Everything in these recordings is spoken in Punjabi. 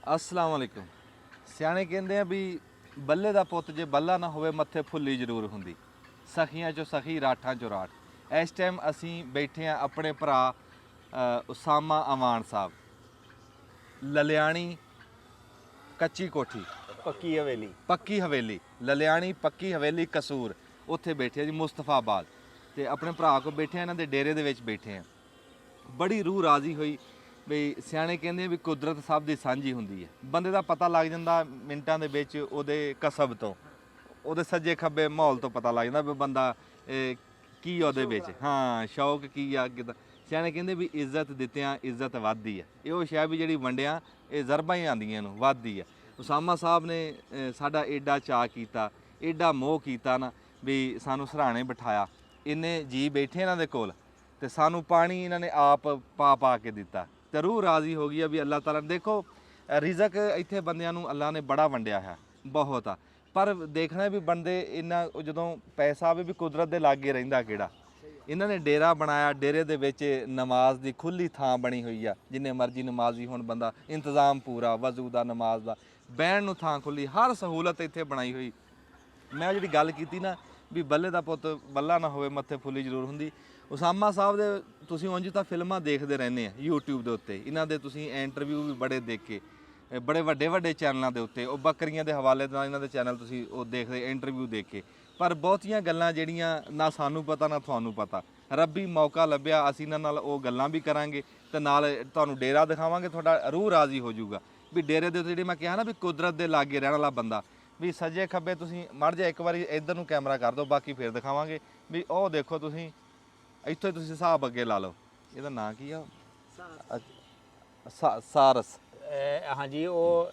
अस्सलाम वालेकुम। ਸਿਆਣੇ ਕਹਿੰਦੇ ਆ ਵੀ ਬੱਲੇ ਦਾ ਪੁੱਤ ਜੇ ਬੱਲਾ ਨਾ ਹੋਵੇ ਮੱਥੇ ਫੁੱਲੀ ਜ਼ਰੂਰ ਹੁੰਦੀ। ਸਖੀਆਂ ਚੋਂ ਸਖੀ ਰਾਠਾਂ ਚੋਂ ਰਾਠ। ਇਸ ਟਾਈਮ ਅਸੀਂ ਬੈਠੇ ਆ ਆਪਣੇ ਭਰਾ ਉਸਾਮਾ ਅਮਾਨ ਸਾਹਿਬ, ਲਲਿਆਣੀ ਕੱਚੀ ਕੋਠੀ, ਪੱਕੀ ਹਵੇਲੀ ਲਲਿਆਣੀ ਪੱਕੀ ਹਵੇਲੀ ਕਸੂਰ, ਉੱਥੇ ਬੈਠੇ ਆ ਜੀ ਮੁਸਤਫਾਬਾਦ। ਤੇ ਆਪਣੇ ਭਰਾ ਕੋਲ ਬੈਠੇ ਆ, ਇਹਨਾਂ ਦੇ ਡੇਰੇ ਦੇ ਵਿੱਚ ਬੈਠੇ ਆ। ਬੜੀ ਰੂਹ ਰਾਜ਼ੀ ਹੋਈ ਵੀ ਸਿਆਣੇ ਕਹਿੰਦੇ ਵੀ ਕੁਦਰਤ ਸਭ ਦੀ ਸਾਂਝੀ ਹੁੰਦੀ ਹੈ। ਬੰਦੇ ਦਾ ਪਤਾ ਲੱਗ ਜਾਂਦਾ ਮਿੰਟਾਂ ਦੇ ਵਿੱਚ, ਉਹਦੇ ਕਸਬ ਤੋਂ, ਉਹਦੇ ਸੱਜੇ ਖੱਬੇ ਮਾਹੌਲ ਤੋਂ ਪਤਾ ਲੱਗ ਜਾਂਦਾ ਵੀ ਬੰਦਾ ਕੀ ਉਹਦੇ ਵਿੱਚ, ਹਾਂ ਸ਼ੌਕ ਕੀ ਆ ਕਿੱਦਾਂ। ਸਿਆਣੇ ਕਹਿੰਦੇ ਵੀ ਇੱਜ਼ਤ ਦਿੱਤਿਆਂ ਇੱਜ਼ਤ ਵੱਧਦੀ ਹੈ। ਇਹ ਉਹ ਸ਼ੈ ਵੀ ਜਿਹੜੀ ਵੰਡਿਆਂ ਇਹ ਜ਼ਰਬਾਂ ਹੀ ਆਉਂਦੀਆਂ ਨੂੰ ਵੱਧਦੀ ਹੈ। ਉਸਾਮਾ ਸਾਹਿਬ ਨੇ ਸਾਡਾ ਏਡਾ ਚਾਅ ਕੀਤਾ, ਏਡਾ ਮੋਹ ਕੀਤਾ ਨਾ ਵੀ ਸਾਨੂੰ ਸਰਾਣੇ ਬਿਠਾਇਆ। ਇੰਨੇ ਜੀ ਬੈਠੇ ਇਹਨਾਂ ਦੇ ਕੋਲ ਤੇ ਸਾਨੂੰ ਪਾਣੀ ਇਹਨਾਂ ਨੇ ਆਪ ਪਾ ਕੇ ਦਿੱਤਾ ਤੇ ਰੂਹ ਰਾਜ਼ੀ ਹੋ ਗਈ ਆ ਵੀ ਅੱਲਾਹ ਤਾਲਾ ਨੇ। ਦੇਖੋ ਰਿਜ਼ਕ ਇੱਥੇ ਬੰਦਿਆਂ ਨੂੰ ਅੱਲਾਹ ਨੇ ਬੜਾ ਵੰਡਿਆ ਹੈ, ਬਹੁਤ ਆ, ਪਰ ਦੇਖਣਾ ਵੀ ਬੰਦੇ ਇੰਨਾ ਜਦੋਂ ਪੈਸਾ ਆਵੇ ਵੀ ਕੁਦਰਤ ਦੇ ਲਾਗੇ ਰਹਿੰਦਾ ਕਿਹੜਾ। ਇਹਨਾਂ ਨੇ ਡੇਰਾ ਬਣਾਇਆ, ਡੇਰੇ ਦੇ ਵਿੱਚ ਨਮਾਜ਼ ਦੀ ਖੁੱਲੀ ਥਾਂ ਬਣੀ ਹੋਈ ਆ, ਜਿੰਨੇ ਮਰਜ਼ੀ ਨਮਾਜ਼ੀ ਹੁਣ ਬੰਦਾ, ਇੰਤਜ਼ਾਮ ਪੂਰਾ ਵਜ਼ੂ ਦਾ, ਨਮਾਜ਼ ਦਾ, ਬਹਿਣ ਨੂੰ ਥਾਂ ਖੁੱਲੀ, ਹਰ ਸਹੂਲਤ ਇੱਥੇ ਬਣਾਈ ਹੋਈ। ਮੈਂ ਜਿਹੜੀ ਗੱਲ ਕੀਤੀ ਨਾ ਵੀ ਬੱਲੇ ਦਾ ਪੁੱਤ ਬੱਲਾ ਨਾ ਹੋਵੇ ਮੱਥੇ ਫੁੱਲੀ ਜ਼ਰੂਰ ਹੁੰਦੀ। ਉਸਾਮਾ ਸਾਹਿਬ ਦੇ ਤੁਸੀਂ ਉਂਝ ਤਾਂ ਫਿਲਮਾਂ ਦੇਖਦੇ ਰਹਿੰਦੇ ਆ YouTube ਦੇ ਉੱਤੇ, ਇਹਨਾਂ ਦੇ ਤੁਸੀਂ ਇੰਟਰਵਿਊ ਵੀ ਬੜੇ ਦੇਖੇ, ਬੜੇ ਵੱਡੇ ਚੈਨਲਾਂ ਦੇ ਉੱਤੇ। ਉਹ ਬੱਕਰੀਆਂ ਦੇ ਹਵਾਲੇ ਨਾਲ ਇਹਨਾਂ ਦੇ ਚੈਨਲ ਤੁਸੀਂ ਉਹ ਦੇਖਦੇ, ਇੰਟਰਵਿਊ ਦੇਖੇ, ਪਰ ਬਹੁਤੀਆਂ ਗੱਲਾਂ ਜਿਹੜੀਆਂ ਨਾ ਸਾਨੂੰ ਪਤਾ ਨਾ ਤੁਹਾਨੂੰ ਪਤਾ। ਰੱਬੀ ਮੌਕਾ ਲੱਭਿਆ, ਅਸੀਂ ਇਹਨਾਂ ਨਾਲ ਉਹ ਗੱਲਾਂ ਵੀ ਕਰਾਂਗੇ ਤੇ ਨਾਲ ਤੁਹਾਨੂੰ ਡੇਰਾ ਦਿਖਾਵਾਂਗੇ, ਤੁਹਾਡਾ ਰੂਹ ਰਾਜ਼ੀ ਹੋ ਜਾਊਗਾ ਵੀ ਡੇਰੇ ਦੇ ਉੱਤੇ ਜਿਹੜੀ ਮੈਂ ਕਿਹਾ ਨਾ ਵੀ ਕੁਦਰਤ ਦੇ ਲਾਗੇ ਰਹਿਣ ਵਾਲਾ ਬੰਦਾ ਵੀ ਸੱਜੇ ਖੱਬੇ ਤੁਸੀਂ ਮੜ ਜਾ ਇੱਕ ਵਾਰੀ ਇੱਧਰ ਨੂੰ ਕੈਮਰਾ ਕਰ ਦਿਓ, ਬਾਕੀ ਫਿਰ ਦਿਖਾਵਾਂਗੇ ਵੀ ਉਹ ਦੇਖੋ ਤੁਸੀਂ ਇੱਥੋਂ ਤੁਸੀਂ ਹਿਸਾਬ ਅੱਗੇ ਲਾ ਲਓ। ਇਹਦਾ ਨਾਂ ਕੀ ਆ? ਸਾਰਸ। ਹਾਂਜੀ, ਉਹ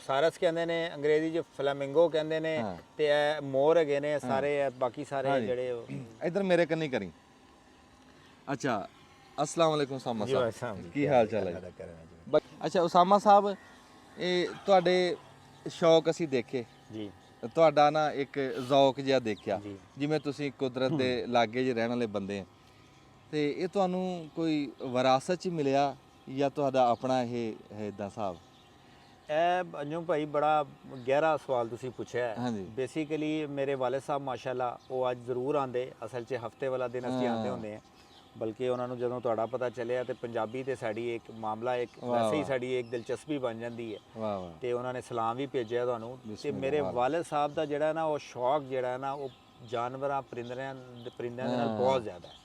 ਸਾਰਸ ਕਹਿੰਦੇ ਨੇ, ਅੰਗਰੇਜ਼ੀ 'ਚ ਫਲੈਮਿੰਗੋ ਕਹਿੰਦੇ ਨੇ, ਤੇ ਇਹ ਮੋਰ ਹੈਗੇ ਨੇ ਸਾਰੇ, ਬਾਕੀ ਸਾਰੇ ਜਿਹੜੇ। ਇੱਧਰ ਮੇਰੇ ਕੰਨੀ ਕਰੀ। ਅੱਛਾ, अस्सलाम वालेकुम उसामा साहब, ਕੀ ਹਾਲ ਚਾਲ ਹੈ? ਅੱਛਾ ਉਸਾਮਾ ਸਾਹਿਬ, ਇਹ ਤੁਹਾਡੇ ਸ਼ੌਕ ਅਸੀਂ ਦੇਖੇ ਜੀ, ਤੁਹਾਡਾ ਨਾ ਇੱਕ ਜ਼ੌਕ ਜਿਹਾ ਦੇਖਿਆ, ਜਿਵੇਂ ਤੁਸੀਂ ਕੁਦਰਤ ਦੇ ਲਾਗੇ 'ਚ ਰਹਿਣ ਵਾਲੇ ਬੰਦੇ ਆ, ਤੇ ਇਹ ਤੁਹਾਨੂੰ ਕੋਈ ਵਿਰਾਸਤ 'ਚ ਮਿਲਿਆ ਜਾਂ ਤੁਹਾਡਾ ਆਪਣਾ ਇਹ ਹੈ ਇੱਦਾਂ ਹਿਸਾਬ? ਇਹ ਅੰਜੂ ਭਾਈ ਬੜਾ ਗਹਿਰਾ ਸਵਾਲ ਤੁਸੀਂ ਪੁੱਛਿਆ। ਹਾਂਜੀ। ਬੇਸਿਕਲੀ ਮੇਰੇ ਵਾਲਿਦ ਸਾਹਿਬ ਮਾਸ਼ਾਅੱਲਾ ਉਹ ਅੱਜ ਜ਼ਰੂਰ ਆਂਦੇ, ਅਸਲ 'ਚ ਹਫਤੇ ਵਾਲਾ ਦਿਨ ਅਸੀਂ ਆਂਦੇ ਹੁੰਦੇ ਆ, ਬਲਕਿ ਉਹਨਾਂ ਨੂੰ ਜਦੋਂ ਤੁਹਾਡਾ ਪਤਾ ਚੱਲਿਆ ਤੇ ਪੰਜਾਬੀ ਤੇ ਸਾਡੀ ਇੱਕ ਮਾਮਲਾ, ਇੱਕ ਵੈਸੇ ਹੀ ਸਾਡੀ ਇੱਕ ਦਿਲਚਸਪੀ ਬਣ ਜਾਂਦੀ ਹੈ। ਵਾਹ ਵਾਹ। ਤੇ ਉਹਨਾਂ ਨੇ ਸਲਾਮ ਵੀ ਭੇਜਿਆ ਤੁਹਾਨੂੰ। ਤੇ ਮੇਰੇ ਵਾਲਿਦ ਸਾਹਿਬ ਦਾ ਜਿਹੜਾ ਨਾ ਉਹ ਸ਼ੌਕ ਜਿਹੜਾ ਨਾ ਉਹ ਜਾਨਵਰਾਂ ਪਰਿੰਦਿਆਂ ਦੇ ਨਾਲ ਬਹੁਤ ਜ਼ਿਆਦਾ ਹੈ।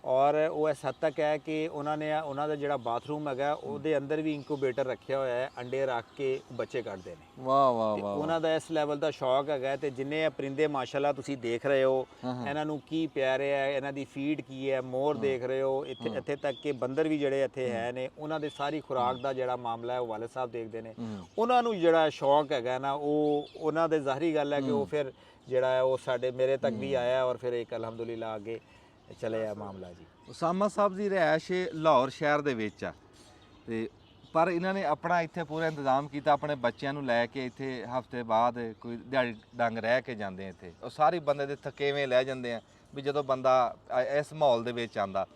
ਔਰ ਉਹ ਇਸ ਹੱਦ ਤੱਕ ਹੈ ਕਿ ਉਹਨਾਂ ਦਾ ਜਿਹੜਾ ਬਾਥਰੂਮ ਹੈਗਾ ਉਹਦੇ ਅੰਦਰ ਵੀ ਇਨਕੂਬੇਟਰ ਰੱਖਿਆ ਹੋਇਆ ਹੈ, ਅੰਡੇ ਰੱਖ ਕੇ ਬੱਚੇ ਕੱਢਦੇ ਨੇ। ਵਾਹ ਵਾਹ ਵਾਹ। ਉਹਨਾਂ ਦਾ ਇਸ ਲੈਵਲ ਦਾ ਸ਼ੌਕ ਹੈਗਾ। ਤੇ ਜਿੰਨੇ ਇਹ ਪਰਿੰਦੇ ਮਾਸ਼ਾਅੱਲਾ ਤੁਸੀਂ ਦੇਖ ਰਹੇ ਹੋ, ਇਹਨਾਂ ਨੂੰ ਕੀ ਪਿਆ ਰਿਹਾ ਹੈ, ਇਹਨਾਂ ਦੀ ਫੀਡ ਕੀ ਹੈ, ਮੋਰ ਦੇਖ ਰਹੇ ਹੋ, ਇੱਥੇ ਤੱਕ ਕਿ ਬੰਦਰ ਵੀ ਜਿਹੜੇ ਇੱਥੇ ਹੈ ਨੇ, ਉਹਨਾਂ ਦੇ ਸਾਰੀ ਖੁਰਾਕ ਦਾ ਜਿਹੜਾ ਮਾਮਲਾ ਹੈ ਉਹ ਵਾਲਿਦ ਸਾਹਿਬ ਦੇਖਦੇ ਨੇ। ਉਹਨਾਂ ਨੂੰ ਜਿਹੜਾ ਸ਼ੌਕ ਹੈਗਾ ਨਾ ਉਹ ਉਹਨਾਂ ਦੇ ਜ਼ਾਹਰੀ ਗੱਲ ਹੈ ਕਿ ਉਹ ਫਿਰ ਜਿਹੜਾ ਹੈ ਉਹ ਮੇਰੇ ਤੱਕ ਵੀ ਆਇਆ ਔਰ ਫਿਰ ਇੱਕ ਅਲਹਮਦੁਲਿਲਾ ਅੱਗੇ ਚਲਿਆ ਮਾਮਲਾ ਜੀ। ਉਸਾਮਾ ਸਾਹਿਬ ਦੀ ਰਿਹਾਇਸ਼ ਲਾਹੌਰ ਸ਼ਹਿਰ ਦੇ ਵਿੱਚ ਆ, ਤੇ ਪਰ ਇਹਨਾਂ ਨੇ ਆਪਣਾ ਇੱਥੇ ਪੂਰਾ ਇੰਤਜ਼ਾਮ ਕੀਤਾ, ਆਪਣੇ ਬੱਚਿਆਂ ਨੂੰ ਲੈ ਕੇ ਇੱਥੇ ਹਫ਼ਤੇ ਬਾਅਦ ਕੋਈ ਦਿਹਾੜੀ ਡੰਗ ਰਹਿ ਕੇ ਜਾਂਦੇ ਆ ਇੱਥੇ। ਉਹ ਸਾਰੇ ਬੰਦੇ ਦੇ ਥਕੇਵੇਂ ਲੈ ਜਾਂਦੇ ਆ ਵੀ ਜਦੋਂ ਬੰਦਾ ਇਸ ਮਾਹੌਲ ਦੇ ਵਿੱਚ ਆਂਦਾ।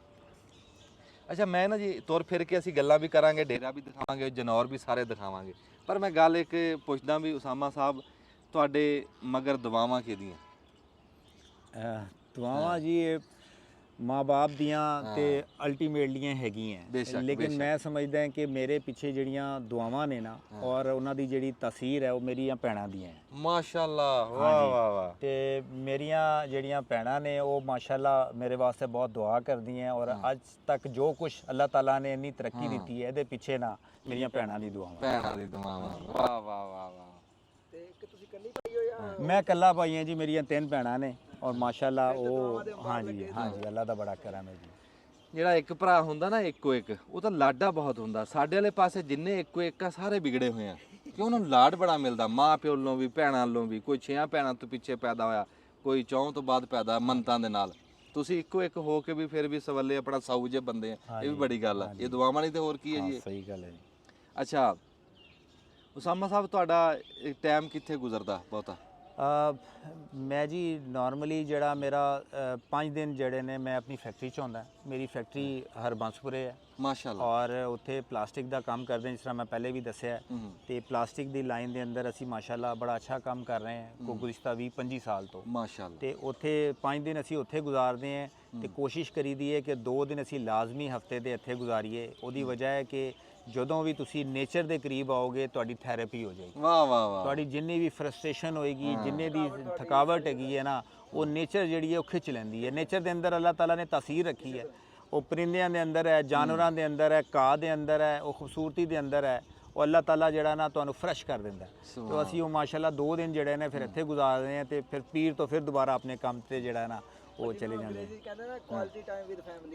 ਅੱਛਾ, ਮੈਂ ਨਾ ਜੀ ਤੁਰ ਫਿਰ ਕੇ ਅਸੀਂ ਗੱਲਾਂ ਵੀ ਕਰਾਂਗੇ, ਡੇਰਾ ਵੀ ਦਿਖਾਵਾਂਗੇ, ਜਨੌਰ ਵੀ ਸਾਰੇ ਦਿਖਾਵਾਂਗੇ, ਪਰ ਮੈਂ ਗੱਲ ਇੱਕ ਪੁੱਛਦਾ ਵੀ ਉਸਾਮਾ ਸਾਹਿਬ ਤੁਹਾਡੇ ਮਗਰ ਦੁਆਵਾਂ ਕਿਹਦੀਆਂ? ਦੁਆਵਾਂ ਜੀ ਇਹ ਮਾਂ-ਬਾਪ ਦੀਆਂ ਤੇ ਅਲਟੀਮੇਟਲੀਆਂ ਹੈਗੀਆਂ, ਲੇਕਿਨ ਮੈਂ ਸਮਝਦਾ ਕਿ ਮੇਰੇ ਪਿੱਛੇ ਜਿਹੜੀਆਂ ਦੁਆਵਾਂ ਨੇ ਨਾ ਔਰ ਉਹਨਾਂ ਦੀ ਜਿਹੜੀ ਤਾਸੀਰ ਹੈ ਉਹ ਮੇਰੀਆਂ ਭੈਣਾਂ ਦੀਆਂ ਹੈ। ਮਾਸ਼ਾਅੱਲਾ, ਵਾਹ ਵਾਹ ਵਾਹ। ਤੇ ਮੇਰੀਆਂ ਜਿਹੜੀਆਂ ਭੈਣਾਂ ਨੇ ਉਹ ਮਾਸ਼ਾਅੱਲਾ ਮੇਰੇ ਵਾਸਤੇ ਬਹੁਤ ਦੁਆ ਕਰਦੀਆਂ ਔਰ ਅੱਜ ਤੱਕ ਜੋ ਕੁਝ ਅੱਲਾਹ ਤਾਲਾ ਨੇ ਇੰਨੀ ਤਰੱਕੀ ਦਿੱਤੀ ਹੈ ਇਹਦੇ ਪਿੱਛੇ ਨਾ ਮੇਰੀਆਂ ਭੈਣਾਂ ਦੀ ਦੁਆਵਾਂ। ਵਾਹ ਵਾਹ ਵਾਹ ਵਾਹ। ਤੇ ਇੱਕ ਤੁਸੀਂ ਇਕੱਲੀ ਭਾਈ ਹੋ ਜਾਂ? ਮੈਂ ਇਕੱਲਾ ਭਾਈ ਹਾਂ ਜੀ, ਮੇਰੀਆਂ 3 ਭੈਣਾਂ ਨੇ ਔਰ ਮਾਸ਼ਾਅੱਲਾ ਉਹ ਹਾਂਜੀ ਅੱਲਾਹ ਦਾ ਬੜਾ ਕਰਮ ਹੈ ਜੀ। ਜਿਹੜਾ ਇੱਕ ਭਰਾ ਹੁੰਦਾ ਨਾ ਇੱਕੋ ਇੱਕ, ਉਹ ਤਾਂ ਲਾਡਾ ਬਹੁਤ ਹੁੰਦਾ। ਸਾਡੇ ਵਾਲੇ ਪਾਸੇ ਜਿੰਨੇ ਇੱਕੋ ਇੱਕ ਆ ਸਾਰੇ ਵਿਗੜੇ ਹੋਏ ਆ, ਕਿਉਂ? ਉਹਨਾਂ ਨੂੰ ਲਾਡ ਬੜਾ ਮਿਲਦਾ, ਮਾਂ ਪਿਓ ਵੱਲੋਂ ਵੀ, ਭੈਣਾਂ ਵੱਲੋਂ ਵੀ। ਕੋਈ 6 ਭੈਣਾਂ ਤੋਂ ਪਿੱਛੇ ਪੈਦਾ ਹੋਇਆ, ਕੋਈ 4 ਤੋਂ ਬਾਅਦ ਪੈਦਾ ਮੰਨਤਾਂ ਦੇ ਨਾਲ। ਤੁਸੀਂ ਇੱਕੋ ਇੱਕ ਹੋ ਕੇ ਵੀ ਫਿਰ ਵੀ ਸਵੱਲੇ ਆਪਣਾ ਸਾਊ ਜੇ ਬੰਦੇ ਆ, ਇਹ ਵੀ ਬੜੀ ਗੱਲ ਆ। ਇਹ ਦੁਆਵਾਂ ਨਹੀਂ ਤੇ ਹੋਰ ਕੀ ਹੈ ਜੀ? ਸਹੀ ਗੱਲ ਹੈ ਜੀ। ਅੱਛਾ ਉਸਾਮਾ ਸਾਹਿਬ, ਤੁਹਾਡਾ ਟਾਈਮ ਕਿੱਥੇ ਗੁਜ਼ਰਦਾ ਬਹੁਤਾ? ਮੈਂ ਜੀ ਨਾਰਮਲੀ ਜਿਹੜਾ ਮੇਰਾ 5 ਦਿਨ ਜਿਹੜੇ ਨੇ ਮੈਂ ਆਪਣੀ ਫੈਕਟਰੀ 'ਚ ਆਉਂਦਾ। ਮੇਰੀ ਫੈਕਟਰੀ ਹਰਬੰਸਪੁਰੇ ਹੈ ਮਾਸ਼ਾਅੱਲਾ। ਔਰ ਉੱਥੇ ਪਲਾਸਟਿਕ ਦਾ ਕੰਮ ਕਰਦੇ ਜਿਸ ਤਰ੍ਹਾਂ ਮੈਂ ਪਹਿਲੇ ਵੀ ਦੱਸਿਆ ਤੇ ਪਲਾਸਟਿਕ ਦੀ ਲਾਈਨ ਦੇ ਅੰਦਰ ਅਸੀਂ ਮਾਸ਼ਾਅੱਲਾ ਬੜਾ ਅੱਛਾ ਕੰਮ ਕਰ ਰਹੇ ਹਾਂ ਕੋ ਗੁਜ਼ਸ਼ਤਾ 20-25 ਸਾਲ ਤੋਂ ਮਾਸ਼ਾਅੱਲਾ। ਤੇ ਉੱਥੇ 5 ਦਿਨ ਅਸੀਂ ਉੱਥੇ ਗੁਜ਼ਾਰਦੇ ਹਾਂ ਤੇ ਕੋਸ਼ਿਸ਼ ਕਰੀਦੀ ਹੈ ਕਿ 2 ਦਿਨ ਅਸੀਂ ਲਾਜ਼ਮੀ ਹਫਤੇ ਦੇ ਇੱਥੇ ਗੁਜ਼ਾਰੀਏ। ਉਹਦੀ ਵਜ੍ਹਾ ਹੈ ਕਿ ਜਦੋਂ ਵੀ ਤੁਸੀਂ ਨੇਚਰ ਦੇ ਕਰੀਬ ਆਓਗੇ ਤੁਹਾਡੀ ਥੈਰੇਪੀ ਹੋ ਜਾਏਗੀ। ਵਾਹ ਵਾਹ ਵਾਹ। ਤੁਹਾਡੀ ਜਿੰਨੀ ਵੀ ਫਰਸਟ੍ਰੇਸ਼ਨ ਹੋਏਗੀ, ਜਿੰਨੇ ਦੀ ਥਕਾਵਟ ਹੈਗੀ ਹੈ ਨਾ, ਉਹ ਨੇਚਰ ਜਿਹੜੀ ਹੈ ਉਹ ਖਿੱਚ ਲੈਂਦੀ ਹੈ। ਨੇਚਰ ਦੇ ਅੰਦਰ ਅੱਲਾਹ ਤਾਲਾ ਨੇ ਤਾਸੀਰ ਰੱਖੀ ਹੈ, ਉਹ ਪਰਿੰਦਿਆਂ ਦੇ ਅੰਦਰ ਹੈ, ਜਾਨਵਰਾਂ ਦੇ ਅੰਦਰ ਹੈ, ਘਾਹ ਦੇ ਅੰਦਰ ਹੈ, ਉਹ ਖੂਬਸੂਰਤੀ ਦੇ ਅੰਦਰ ਹੈ। ਉਹ ਅੱਲਾਹ ਤਾਲਾ ਜਿਹੜਾ ਨਾ ਤੁਹਾਨੂੰ ਫਰੈਸ਼ ਕਰ ਦਿੰਦਾ। ਤੇ ਅਸੀਂ ਉਹ ਮਾਸ਼ਾਅੱਲਾ 2 ਦਿਨ ਜਿਹੜੇ ਨੇ ਫਿਰ ਇੱਥੇ ਗੁਜ਼ਾਰਦੇ ਹਾਂ ਤੇ ਫਿਰ ਪੀਰ ਤੋਂ ਫਿਰ ਦੁਬਾਰਾ ਆਪਣੇ ਕੰਮ ਤੇ ਜਿਹੜਾ ਨਾ ਉਹ ਚਲੇ ਜਾਂਦੇ।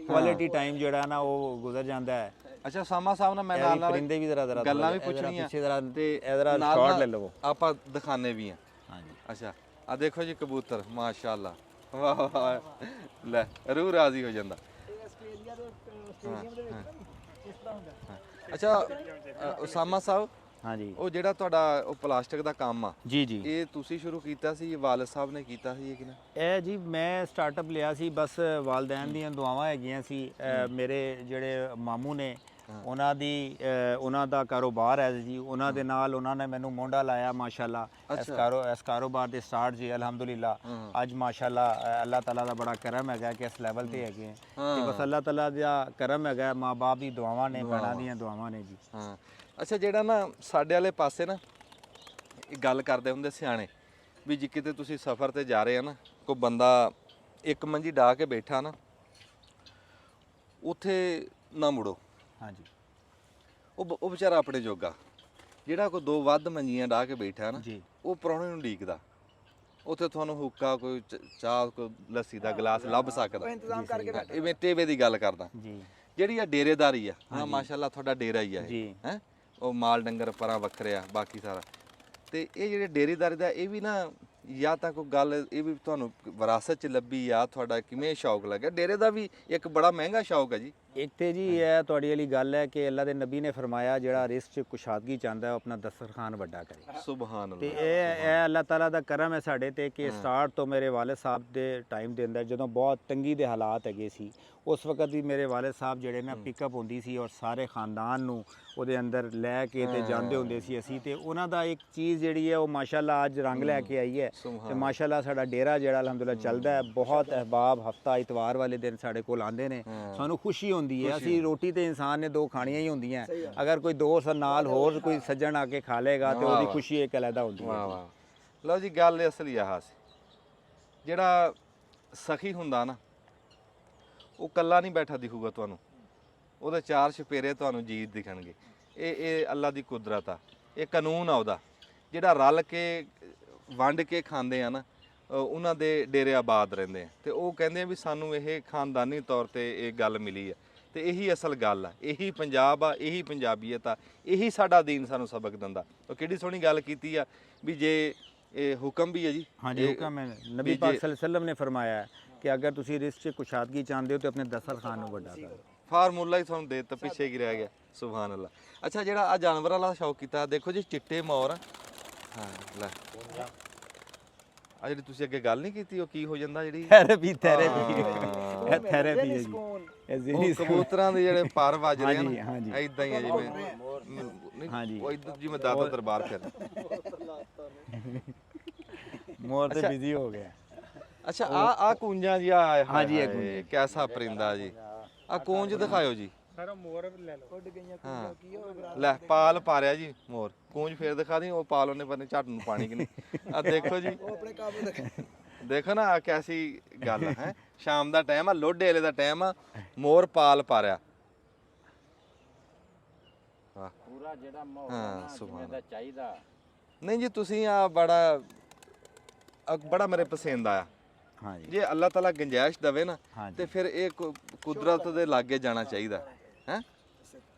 ਕੁਆਲਿਟੀ ਟਾਈਮ ਜਿਹੜਾ ਨਾ ਉਹ ਗੁਜ਼ਰ ਜਾਂਦਾ ਹੈ। ਅੱਛਾ ਸਾਮਾ ਸਾਹਿਬ ਨਾਲ ਮੈਂ ਨਾਲ ਪਰਿੰਦੇ ਵੀ ਜ਼ਰਾ ਗੱਲਾਂ ਵੀ ਪੁੱਛਣੀਆਂ ਤੇ ਇਹਦਾ ਸ਼ਾਟ ਲੈ ਲਵੋ, ਆਪਾਂ ਦਿਖਾਣੇ ਵੀ ਆ। ਹਾਂਜੀ ਅੱਛਾ ਆ ਦੇਖੋ ਜੀ ਕਬੂਤਰ ਮਾਸ਼ਾਅੱਲਾ। ਵਾਹ ਵਾਹ ਲੈ ਰੂਹ ਰਾਜ਼ੀ ਹੋ ਜਾਂਦਾ। ਅੱਛਾ ਉਸਾਮਾ ਸਾਹਿਬ, ਹਾਂਜੀ ਉਹ ਜਿਹੜਾ ਤੁਹਾਡਾ ਉਹ ਪਲਾਸਟਿਕ ਦਾ ਕੰਮ ਆ ਜੀ ਜੀ, ਇਹ ਤੁਸੀਂ ਸ਼ੁਰੂ ਕੀਤਾ ਸੀ, ਵਾਲਿਦ ਸਾਹਿਬ ਨੇ ਕੀਤਾ ਸੀ ਕਿ ਨਾ? ਇਹ ਜੀ ਮੈਂ ਸਟਾਰਟਅਪ ਲਿਆ ਸੀ, ਬਸ ਵਾਲਦੈਨ ਦੀਆਂ ਦੁਆਵਾਂ ਹੈਗੀਆਂ ਸੀ। ਮੇਰੇ ਜਿਹੜੇ ਮਾਮੂ ਨੇ ਉਹਨਾਂ ਦਾ ਕਾਰੋਬਾਰ ਹੈ ਜੀ, ਉਹਨਾਂ ਦੇ ਨਾਲ ਉਹਨਾਂ ਨੇ ਮੈਨੂੰ ਮੋਢਾ ਲਾਇਆ ਮਾਸ਼ਾਅੱਲਾ। ਇਸ ਕਾਰੋਬਾਰ ਦੇ ਸਟਾਰਟ ਜੀ ਅਲਹਮਦੁਲਿਲਾ ਅੱਜ ਮਾਸ਼ਾਅੱਲਾ ਅੱਲਾਹ ਤਾਲਾ ਦਾ ਬੜਾ ਕਰਮ ਹੈਗਾ ਕਿ ਇਸ ਲੈਵਲ ਤੇ ਹੈਗੇ ਤੇ ਬਸ ਅੱਲਾਹ ਤਾਲਾ ਦਾ ਕਰਮ ਹੈਗਾ, ਮਾਂ ਬਾਪ ਦੀ ਦੁਆਵਾਂ ਨੇ, ਭੈਣਾਂ ਦੀਆਂ ਦੁਆਵਾਂ ਨੇ ਜੀ। ਹਾਂ ਅੱਛਾ ਜਿਹੜਾ ਨਾ ਸਾਡੇ ਵਾਲੇ ਪਾਸੇ ਨਾ ਇਹ ਗੱਲ ਕਰਦੇ ਹੁੰਦੇ ਸਿਆਣੇ ਵੀ ਜੇ ਕਿਤੇ ਤੁਸੀਂ ਸਫ਼ਰ ਤੇ ਜਾ ਰਹੇ ਆ ਨਾ, ਕੋਈ ਬੰਦਾ ਇੱਕ ਮੰਜੀ ਢਾ ਕੇ ਬੈਠਾ ਨਾ, ਉੱਥੇ ਨਾ ਮੁੜੋ। ਹਾਂਜੀ ਉਹ ਵਿਚਾਰਾ ਆਪਣੇ ਜੋਗਾ, ਜਿਹੜਾ ਕੋਈ 2 ਵੱਧ ਮੰਜੀਆਂ ਢਾ ਕੇ ਬੈਠਾ ਨਾ ਜੀ, ਉਹ ਪ੍ਰਾਹੁਣੇ ਨੂੰ ਢੀਕਦਾ। ਉੱਥੇ ਤੁਹਾਨੂੰ ਹੁੱਕਾ, ਕੋਈ ਚਾਹ, ਕੋਈ ਲੱਸੀ ਦਾ ਗਲਾਸ ਲੱਭ ਸਕਦਾ। ਇਵੇਂ ਟੇਵੇ ਦੀ ਗੱਲ ਕਰਦਾ ਜੀ। ਜਿਹੜੀ ਆ ਡੇਰੇਦਾਰੀ ਆ, ਹਾਂ ਮਾਸ਼ਾਅੱਲਾ ਤੁਹਾਡਾ ਡੇਰਾ ਹੀ ਆ ਜੀ ਹੈ, ਉਹ ਮਾਲ ਡੰਗਰ ਪਰਾਂ ਵੱਖਰਿਆ ਬਾਕੀ ਸਾਰਾ। ਤੇ ਇਹ ਜਿਹੜੇ ਡੇਰੇਦਾਰੀ ਦਾ ਇਹ ਵੀ ਨਾ, ਜਾਂ ਤਾਂ ਕੋਈ ਗੱਲ ਇਹ ਵੀ ਤੁਹਾਨੂੰ ਵਿਰਾਸਤ ਚ ਲੱਭੀ ਆ, ਤੁਹਾਡਾ ਕਿਵੇਂ ਸ਼ੌਕ ਲੱਗਿਆ? ਡੇਰੇ ਦਾ ਵੀ ਇੱਕ ਬੜਾ ਮਹਿੰਗਾ ਸ਼ੌਕ ਹੈ ਜੀ। ਇੱਕ ਤੇ ਜੀ ਇਹ ਤੁਹਾਡੀ ਵਾਲੀ ਗੱਲ ਹੈ ਕਿ ਅੱਲਾਹ ਦੇ ਨਬੀ ਨੇ ਫਰਮਾਇਆ ਜਿਹੜਾ ਰਿਜ਼ਕ ਚ ਕੁਸ਼ਾਦਗੀ ਚਾਹੁੰਦਾ ਹੈ ਉਹ ਆਪਣਾ ਦਸਤਰਖਾਨ ਵੱਡਾ ਕਰੇ। ਸੁਭਾਨ ਤੇ ਅੱਲਾਹ। ਇਹ ਅੱਲਾਹ ਤਾਲਾ ਦਾ ਕਰਮ ਹੈ ਸਾਡੇ ਤੇ ਕਿ ਸਟਾਰਟ ਤੋਂ ਮੇਰੇ ਵਾਲਿਦ ਸਾਹਿਬ ਦੇ ਟਾਈਮ ਦੇ ਅੰਦਰ ਜਦੋਂ ਬਹੁਤ ਤੰਗੀ ਦੇ ਹਾਲਾਤ ਹੈਗੇ ਸੀ, ਉਸ ਵਕਤ ਵੀ ਮੇਰੇ ਵਾਲਿਦ ਸਾਹਿਬ ਜਿਹੜੇ ਨਾ ਪਿਕਅਪ ਹੁੰਦੀ ਸੀ ਔਰ ਸਾਰੇ ਖਾਨਦਾਨ ਨੂੰ ਉਹਦੇ ਅੰਦਰ ਲੈ ਕੇ ਤੇ ਜਾਂਦੇ ਹੁੰਦੇ ਸੀ ਅਸੀਂ। ਤੇ ਉਹਨਾਂ ਦਾ ਇੱਕ ਚੀਜ਼ ਜਿਹੜੀ ਹੈ ਉਹ ਮਾਸ਼ਾਅੱਲਾ ਅੱਜ ਰੰਗ ਲੈ ਕੇ ਆਈ ਹੈ ਤੇ ਮਾਸ਼ਾਅੱਲਾ ਸਾਡਾ ਡੇਰਾ ਜਿਹੜਾ ਅਲਹਮਦੁਲਿਲਾ ਚੱਲਦਾ ਹੈ। ਬਹੁਤ ਅਹਿਬਾਬ ਹਫਤਾ ਇਤਵਾਰ ਵਾਲੇ ਦਿਨ ਸਾਡੇ ਕੋਲ ਆਉਂਦੇ ਨੇ, ਸਾਨੂੰ ਖੁਸ਼ੀ ਹੁੰਦੀ ਹੈ। ਅਸੀਂ ਰੋਟੀ ਤੇ ਇਨਸਾਨ ਨੇ 2 ਖਾਣੀਆਂ ਹੀ ਹੁੰਦੀਆਂ, ਅਗਰ ਕੋਈ ਦੋਸਤ ਨਾਲ ਹੋਰ ਕੋਈ ਸੱਜਣ ਆ ਕੇ ਖਾ ਲੇਗਾ ਤੇ ਉਹਦੀ ਖੁਸ਼ੀ ਇੱਕ ਅਲੱਗਾ ਹੁੰਦੀ ਹੈ। ਵਾਹ ਵਾਹ। ਲਓ ਜੀ ਗੱਲ ਅਸਲੀ ਆਹ ਸੀ, ਜਿਹੜਾ ਸਖੀ ਹੁੰਦਾ ਨਾ ਉਹ ਕੱਲਾ ਨਹੀਂ ਬੈਠਾ ਦਿਖੂਗਾ ਤੁਹਾਨੂੰ, ਉਹਦੇ 4 ਛਪੇਰੇ ਤੁਹਾਨੂੰ ਜੀਤ ਦਿਖਣਗੇ। ਇਹ ਅੱਲਾ ਦੀ ਕੁਦਰਤ ਆ, ਇਹ ਕਾਨੂੰਨ ਆ ਉਹਦਾ। ਜਿਹੜਾ ਰਲ ਕੇ ਵੰਡ ਕੇ ਖਾਂਦੇ ਆ ਨਾ, ਉਹਨਾਂ ਦੇ ਡੇਰੇ ਆਬਾਦ ਰਹਿੰਦੇ ਆ। ਤੇ ਉਹ ਕਹਿੰਦੇ ਆ ਵੀ ਸਾਨੂੰ ਇਹ ਖਾਨਦਾਨੀ ਤੌਰ ਤੇ ਇਹ ਗੱਲ ਮਿਲੀ ਆ। ਤੇ ਇਹੀ ਅਸਲ ਗੱਲ ਆ, ਇਹੀ ਪੰਜਾਬ ਆ, ਇਹੀ ਪੰਜਾਬੀਅਤ ਆ, ਇਹੀ ਸਾਡਾ ਦੀਨ ਸਾਨੂੰ ਸਬਕ ਦਿੰਦਾ। ਉਹ ਕਿਹੜੀ ਸੋਹਣੀ ਗੱਲ ਕੀਤੀ ਆ ਵੀ ਜੇ ਇਹ ਹੁਕਮ ਵੀ ਹੈ ਜੀ। ਹਾਂਜੀ ਹੁਕਮ ਹੈ, ਨਬੀ ਪਾਕ ਸੱਲੱਲਾਹੁ ਅਲੈहि ਵਸੱਲਮ ਨੇ ਫਰਮਾਇਆ ਕਿ ਅਗਰ ਤੁਸੀਂ ਰਿਜ਼ਕ 'ਚ ਕੁਸ਼ਾਦਗੀ ਚਾਹੁੰਦੇ ਹੋ ਤਾਂ ਆਪਣੇ ਦਸਤਰਖਾਨ ਨੂੰ ਵੱਡਾ ਕਰੋ। ਫਾਰਮੂਲਾ ਹੀ ਤੁਹਾਨੂੰ ਦੇ ਦਿੱਤਾ, ਪਿੱਛੇ ਕੀ ਰਹਿ ਗਿਆ। ਸੁਭਾਨ ਅੱਲਾਹ। ਅੱਛਾ ਜਿਹੜਾ ਆ ਜਾਨਵਰਾਂ ਵਾਲਾ ਸ਼ੌਕ ਕੀਤਾ, ਦੇਖੋ ਜੀ ਚਿੱਟੇ ਮੋਰ। ਹਾਂ ਲੈ ਆ ਜਿਹੜੀ ਤੁਸੀਂ ਅੱਗੇ ਗੱਲ ਨਹੀਂ ਕੀਤੀ, ਉਹ ਕੀ ਹੋ ਜਾਂਦਾ ਜਿਹੜੀ ਥੈਰੇਪੀ ਇਹ ਥੈਰੇਪੀ ਹੈ ਜੀ। ਉਹ ਕਬੂਤਰਾਂ ਦੇ ਜਿਹੜੇ ਪਰ ਵੱਜਦੇ ਆ ਨਾ, ਹਾਂਜੀ ਐਦਾਂ ਹੀ ਆ ਜਿਵੇਂ ਹਾਂਜੀ ਉਹ ਇਦਾਂ ਜਿਵੇਂ ਦਾਦਾ ਦਰਬਾਰ ਫਿਰ। ਮੋਰ ਤੇ ਬਿਜ਼ੀ ਹੋ ਗਿਆ। ਅੱਛਾ ਆ ਕੂੰਜਾਂ ਜੀ ਆ। ਹਾਂਜੀ, ਇਹ ਕੂੰਜ ਕੈਸਾ ਪਰਿੰਦਾ ਜੀ। ਆ ਕੂੰਜ ਦਿਖਾਇਓ ਜੀ। ਸਾਰਾ ਮੋਰ ਲੈ ਲਓ। ਉੱਡ ਗਈਆਂ ਹਾਂ ਲੈ ਪਾਲ ਪਾਰਿਆ ਜੀ ਮੋਰ। ਕੂੰਜ ਫੇਰ ਦਿਖਾ ਦੀ, ਉਹ ਪਾਲ ਉਹਨੇ ਪਤਾ ਝੱਟ ਨੂੰ ਪਾਣੀ ਕਿ ਨਹੀਂ। ਆ ਦੇਖੋ ਜੀ, ਉਹ ਆਪਣੇ ਕੰਮ ਦੇਖੋ ਨਾ ਆ ਕੈਸੀ ਗੱਲ ਹੈ। ਸ਼ਾਮ ਦਾ ਟਾਈਮ ਆ, ਲੋਡੇ ਵਾਲੇ ਦਾ ਟਾਈਮ ਆ, ਮੋਰ ਪਾਲ ਪਾਰਿਆ। ਵਾਹ ਪੂਰਾ ਜਿਹੜਾ ਮਾਹੌਲ ਹਾਂ ਸੁਭਾਨ ਦਾ ਚਾਹੀਦਾ। ਨਹੀਂ ਜੀ ਤੁਸੀਂ ਆ ਬੜਾ ਮੇਰੇ ਪਸੰਦ ਆਇਆ। ਹਾਂਜੀ ਜੇ ਅੱਲਾਹ ਤਾਲਾ ਗੁੰਜਾਇਸ਼ ਦਵੇ ਨਾ ਹਾਂਜੀ ਤੇ ਫਿਰ ਇਹ ਕੁਦਰਤ ਦੇ ਲਾਗੇ ਜਾਣਾ ਚਾਹੀਦਾ ਹੈ।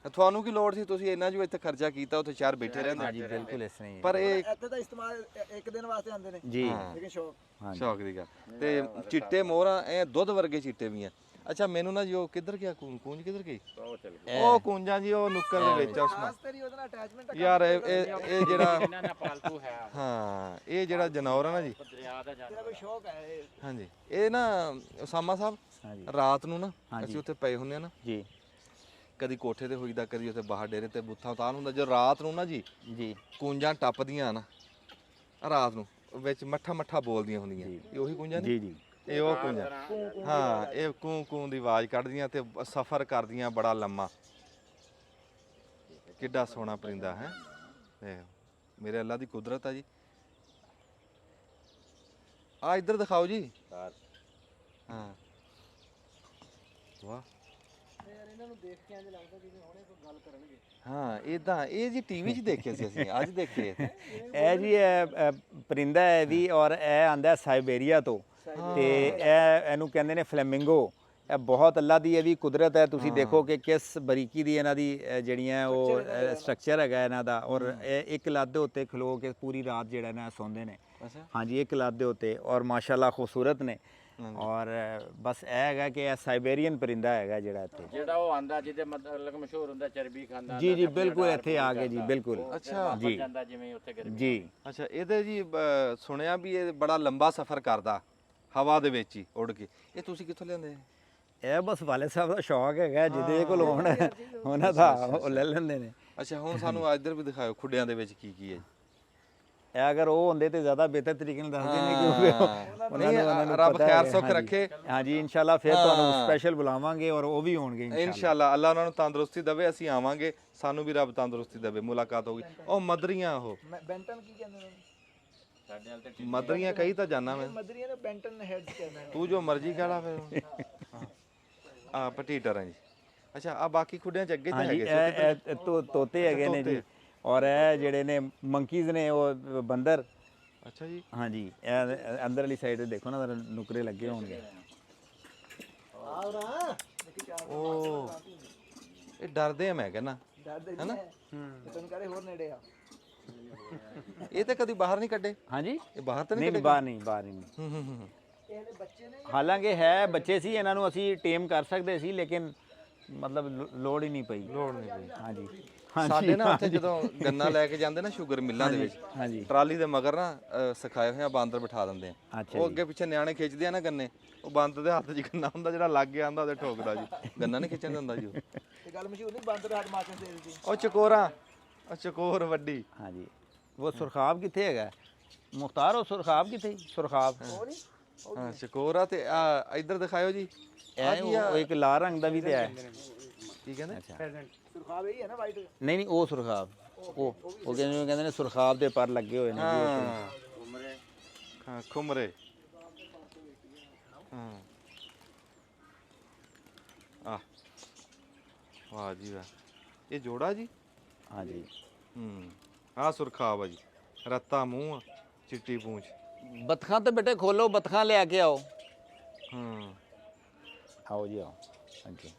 ਤੁਹਾਨੂੰ ਕੀ ਲੋੜ ਸੀ, ਤੁਸੀਂ ਇੰਨਾ ਜੋ ਇੱਥੇ ਖਰਚਾ ਕੀਤਾ, ਉੱਥੇ ਸ਼ਹਿਰ ਬੈਠੇ ਰਹਿੰਦੇ। ਹਾਂਜੀ ਬਿਲਕੁਲ ਇਸ ਤਰ੍ਹਾਂ ਹੀ ਪਰ ਇਹ ਇੱਥੇ ਤਾਂ ਇਸਤੇਮਾਲ ਇੱਕ ਦਿਨ ਵਾਸਤੇ ਆਉਂਦੇ ਨੇ ਜੀ। ਲੇਕਿਨ ਸ਼ੌਕ ਹਾਂਜੀ ਸ਼ੌਕ ਦੀ ਗੱਲ। ਤੇ ਚਿੱਟੇ ਮੋਹਰਾਂ ਐ ਦੁੱਧ ਵਰਗੇ ਚਿੱਟੇ ਵੀ ਆ। ਅੱਛਾ ਮੈਨੂੰ ਨਾ ਜੀ ਉਹ ਕਿੱਧਰ ਗਿਆ ਕੂੰਜ ਕਿੱਧਰ ਗਈ? ਉਹ ਕੂੰਜਾਂ ਜੀ ਉਹ ਨੁੱਕਰ ਦੇ ਵਿੱਚ ਆ ਉਸਮਾ। ਤੇਰੀ ਉਹਦੇ ਨਾਲ ਅਟੈਚਮੈਂਟ ਯਾਰ ਇਹ ਜਿਹੜਾ ਇਹਨਾਂ ਦਾ ਪਾਲਤੂ ਹੈ ਹਾਂ ਇਹ ਜਿਹੜਾ ਜਨੌਰ ਹੈ ਨਾ ਜੀ ਦਰਿਆ ਦਾ ਜਾਨਵਰ ਕੋਈ ਸ਼ੌਕ ਹੈ ਇਹ। ਹਾਂਜੀ ਇਹ ਨਾ ਉਸਾਮਾ ਸਾਹਿਬ ਹਾਂਜੀ ਰਾਤ ਨੂੰ ਨਾ ਹਾਂਜੀ। ਅਸੀਂ ਉੱਥੇ ਪਏ ਹੁੰਦੇ ਆ ਨਾ ਜੀ ਕਦੀ ਕੋਠੇ ਤੇ ਹੋਈਦਾ ਕਦੀ ਉੱਥੇ ਬਾਹਰ ਡੇਰੇ ਤੇ ਬੁੱਥਾ ਉਤਾਨ ਹੁੰਦਾ ਜਦੋਂ ਰਾਤ ਨੂੰ ਨਾ ਜੀ ਜੀ ਕੂੰਜਾਂ ਟੱਪਦੀਆਂ ਨਾ ਰਾਤ ਨੂੰ ਵਿੱਚ ਮੱਠਾ ਮੱਠਾ ਬੋਲਦੀਆਂ ਹੁੰਦੀਆਂ ਇਹ ਉਹੀ ਕੂੰਜਾਂ ਨੇ ਜੀ ਜੀ ਇਹ ਉਹ ਕੂੰਜਾਂ ਹਾਂ ਇਹ ਕੂੰ ਕੂੰ ਦੀ ਆਵਾਜ਼ ਕੱਢਦੀਆਂ ਤੇ ਸਫ਼ਰ ਕਰਦੀਆਂ ਬੜਾ ਲੰਮਾ ਕਿੱਡਾ ਸੋਹਣਾ ਪਰਿੰਦਾ ਹੈ ਦੇਖ ਮੇਰੇ ਅੱਲਾ ਦੀ ਕੁਦਰਤ ਆ ਜੀ ਆ ਇੱਧਰ ਦਿਖਾਓ ਜੀ ਹਾਂ ਵਾਹ ਯਾਰ ਇਹਨਾਂ ਨੂੰ ਦੇਖ ਕੇ ਇੰਜ ਲੱਗਦਾ ਜਿਵੇਂ ਹੁਣੇ ਕੋਈ ਗੱਲ ਕਰਨਗੇ। ਹਾਂ ਇਦਾਂ ਇਹ ਜੀ ਟੀਵੀ 'ਚ ਦੇਖਿਆ ਸੀ ਅਸੀਂ ਅੱਜ ਦੇਖੇ ਇਹ ਜੀ ਇਹ ਪਰਿੰਦਾ ਹੈ ਵੀ ਔਰ ਇਹ ਆਂਦਾ ਸਾਈਬੇਰੀਆ ਤੋਂ ਤੇ ਇਹਨੂੰ ਕਹਿੰਦੇ ਨੇ ਫਲੈਮਿੰਗੋ ਇਹ ਬਹੁਤ ਅੱਲਾ ਦੀ ਇਹ ਵੀ ਕੁਦਰਤ ਹੈ ਤੁਸੀਂ ਦੇਖੋ ਕਿ ਕਿਸ ਬਰੀਕੀ ਦੀ ਇਹਨਾਂ ਦੀ ਜਿਹੜੀਆਂ ਉਹ ਸਟਰਕਚਰ ਹੈਗਾ ਇਹਨਾਂ ਦਾ ਔਰ ਇਹ ਇੱਕ ਲੱਤ ਦੇ ਉੱਤੇ ਖਲੋ ਕੇ ਪੂਰੀ ਰਾਤ ਜਿਹੜਾ ਨਾ ਸੌਂਦੇ ਨੇ ਅੱਛਾ ਹਾਂਜੀ ਇੱਕ ਲੱਤ ਦੇ ਉੱਤੇ ਔਰ ਮਾਸ਼ਾਅੱਲਾ ਖੂਬਸੂਰਤ ਨੇ ਔਰ ਬਸ ਇਹ ਹੈਗਾ ਕਿ ਇਹ ਸਾਈਬੇਰੀਅਨ ਪਰਿੰਦਾ ਹੈਗਾ ਜਿਹੜਾ ਇੱਥੇ ਜਿਹੜਾ ਉਹ ਆਂਦਾ ਜਿਹਦੇ ਮਤਲਬ ਮਸ਼ਹੂਰ ਹੁੰਦਾ ਚਰਬੀ ਖਾਂਦਾ ਜੀ ਜੀ ਬਿਲਕੁਲ ਇੱਥੇ ਆ ਗਏ ਜੀ ਬਿਲਕੁਲ ਅੱਛਾ ਜੀ ਜਾਂਦਾ ਜਿਵੇਂ ਉੱਥੇ ਗਰਮੀ ਜੀ ਅੱਛਾ ਇਹਦੇ ਜੀ ਸੁਣਿਆ ਵੀ ਇਹ ਬੜਾ ਲੰਬਾ ਸਫ਼ਰ ਕਰਦਾ ਹਵਾ ਦੇ ਵਿੱਚ ਹੀ ਉੱਡ ਕੇ ਇਹ ਤੁਸੀਂ ਕਿੱਥੋਂ ਲਿਆਂਦੇ ਇਹ ਬਸ ਵਾਲੇ ਸਾਹਿਬ ਦਾ ਸ਼ੌਕ ਹੈਗਾ ਜਿਹਦੇ ਕੋਲ ਹੋਣ ਉਹਨਾਂ ਦਾ ਉਹ ਲੈ ਲੈਂਦੇ ਨੇ ਅੱਛਾ ਹੁਣ ਸਾਨੂੰ ਇੱਧਰ ਵੀ ਦਿਖਾਓ ਖੁੱਡਿਆਂ ਦੇ ਵਿੱਚ ਕੀ ਕੀ ਹੈ ਇਹ ਅਗਰ ਉਹ ਹੁੰਦੇ ਤੇ ਜ਼ਿਆਦਾ ਬਿਹਤਰ ਤਰੀਕੇ ਨਾਲ ਦੱਸਦੇ ਨੇ ਕਿਉਂਕਿ ਉਹਨਾਂ ਨੂੰ ਰੱਬ ਪਤਾ ਖੈਰ ਹੈ, ਸੁੱਖ ਹਾਂਜੀ। ਰੱਖੇ ਹਾਂਜੀ ਇਨਸ਼ਾਅੱਲਾ ਫਿਰ ਤੁਹਾਨੂੰ ਸਪੈਸ਼ਲ ਬੁਲਾਵਾਂਗੇ ਔਰ ਉਹ ਵੀ ਹੋਣਗੇ ਇਨਸ਼ਾਅੱਲਾ ਅੱਲਾਹ ਉਹਨਾਂ ਨੂੰ ਤੰਦਰੁਸਤੀ ਦੇਵੇ ਅਸੀਂ ਆਵਾਂਗੇ ਸਾਨੂੰ ਵੀ ਰੱਬ ਤੰਦਰੁਸਤੀ ਦੇਵੇ ਮੁਲਾਕਾਤ ਹੋਗੀ ਉਹ ਮਦਰੀਆਂ ਉਹ ਬੈਂਟਨ ਕੀ ਕਹਿੰਦੇ ਨੇ ਸਾਡੇ ਵਾਲ ਤੇ ਮਦਰੀਆਂ ਕਹੀ ਤਾਂ ਜਾਣਾ ਮੈਂ ਮਦਰੀਆਂ ਨੇ ਬੈਂਟਨ ਹੈਡਸ ਕਹਿੰਦੇ ਨੇ। ਤੂੰ ਜੋ ਮਰਜ਼ੀ ਕਹਿ ਲਾ ਫਿਰ ਆ ਪਟੀਟਰ ਹੈ ਜੀ ਅੱਛਾ ਆ ਬਾਕੀ ਖੁੱਡਿਆਂ ਚ ਅੱਗੇ ਤੇ ਹਾਂਜੀ ਹੈਗੇ ਸੀ ਇਹ ਤੋਤੇ ਹੈਗੇ ਨੇ ਜੀ ਔਰ ਇਹ ਜਿਹੜੇ ਨੇ ਮੰਕੀਜ਼ ਨੇ ਉਹ ਬੰਦਰ ਅੱਛਾ ਜੀ ਹਾਂਜੀ ਇਹ ਅੰਦਰ ਵਾਲੀ ਸਾਈਡ ਤੇ ਦੇਖੋ ਨਾ ਜ਼ਰਾ ਨੁਕਰੇ ਲੱਗੇ ਹੋਣਗੇ ਉਹ ਇਹ ਡਰਦੇ ਆ ਮੈਂ ਕਹਿੰਦਾ ਡਰਦੇ ਹੈਨਾ ਤੈਨੂੰ ਕਹਦੇ ਹੋਰ ਨੇੜੇ ਆ ਇਹ ਤਾਂ ਕਦੀ ਬਾਹਰ ਨਹੀਂ ਕੱਢੇ ਹਾਂਜੀ ਇਹ ਬਾਹਰ ਤਾਂ ਨਹੀਂ ਨਹੀਂ ਬਾਹਰ ਨਹੀਂ ਹੂੰ ਇਹਦੇ ਬੱਚੇ ਨੇ ਹਾਲਾਂਕਿ ਹੈ ਬੱਚੇ ਸੀ ਇਹਨਾਂ ਨੂੰ ਅਸੀਂ ਟੇਮ ਕਰ ਸਕਦੇ ਸੀ ਲੇਕਿਨ ਮਤਲਬ ਲੋੜ ਹੀ ਨਹੀਂ ਪਈ ਲੋੜ ਨਹੀਂ ਪਈ ਹਾਂਜੀ ਸਾਡੇ ਨਾ ਉੱਥੇ ਜਦੋਂ ਗੰਨਾ ਲੈ ਕੇ ਜਾਂਦੇ ਨਾ ਸ਼ੂਗਰ ਮਿੱਲਾਂ ਦੇ ਵਿੱਚ ਹਾਂਜੀ ਟਰਾਲੀ ਦੇ ਮਗਰ ਨਾ ਸਿਖਾਏ ਹੋਏ ਆ ਬਾਂਦਰ ਬਿਠਾ ਦਿੰਦੇ ਆ ਅੱਛਾ ਉਹ ਅੱਗੇ ਪਿੱਛੇ ਨਿਆਣੇ ਖਿੱਚਦੇ ਆ ਨਾ ਗੰਨੇ ਉਹ ਬਾਂਦਰ ਦੇ ਹੱਥ 'ਚ ਗੰਨਾ ਹੁੰਦਾ ਜਿਹੜਾ ਲੱਗ ਗਿਆ ਆਂਦਾ ਉਹਦੇ ਠੋਕਦਾ ਜੀ ਗੰਨਾ ਨਹੀਂ ਖਿੱਚਣ ਦਿੰਦਾ ਜੀ ਉਹ। ਤੇ ਗੱਲ ਮਸ਼ਹੂਰ ਨਹੀਂ ਬਾਂਦਰ ਹੱਥ ਮਾਚਨ ਦੇ ਦਿੱਤੀ ਉਹ ਚਕੋਰਾ ਉਹ ਚਕੋਰ ਵੱਡੀ ਹਾਂਜੀ ਉਹ ਸੁਰਖਾਬ ਕਿੱਥੇ ਹੈਗਾ ਮੁਖਤਾਰ ਉਹ ਸੁਰਖਾਬ ਕਿੱਥੇ ਸੁਰਖਾਬ ਉਹ ਨਹੀਂ ਹਾਂ ਚਕੋਰਾ ਤੇ ਆ ਇੱਧਰ ਦਿਖਾਇਓ ਜੀ ਇਹ ਉਹ ਇੱਕ ਲਾਲ ਰੰਗ ਦਾ ਵੀ ਤੇ ਹੈ ਕੀ ਕਹਿੰਦੇ ਸੁਰਖਾਬ ਇਹ ਹੈ ਨਾ ਵਾਈਟ ਨਹੀਂ ਨਹੀਂ ਉਹ ਸੁਰਖਾਬ ਉਹ ਕਹਿੰਦੇ ਨੇ ਸੁਰਖਾਬ ਦੇ ਪਰ ਲੱਗੇ ਹੋਏ ਨੇ ਜੀ ਉੱਥੇ। ਹਾਂ ਉਮਰੇ ਹਾਂ ਖੁਮਰੇ ਹਾਂ ਆ ਵਾਹ ਜੀ ਵਾਹ ਇਹ ਜੋੜਾ ਜੀ ਹਾਂਜੀ ਆ ਸੁਰਖਾਬ ਆ ਜੀ ਰੱਤਾ ਮੂੰਹ ਆ ਚਿੱਟੀ ਪੂੰਛ ਬਤਖਾਂ ਤੇ ਬੇਟੇ ਖੋਲੋ ਬਤਖਾਂ ਲਿਆ ਕੇ ਆਓ ਹਾਂ ਆਓ ਜੀ ਆਓ ਹਾਂਜੀ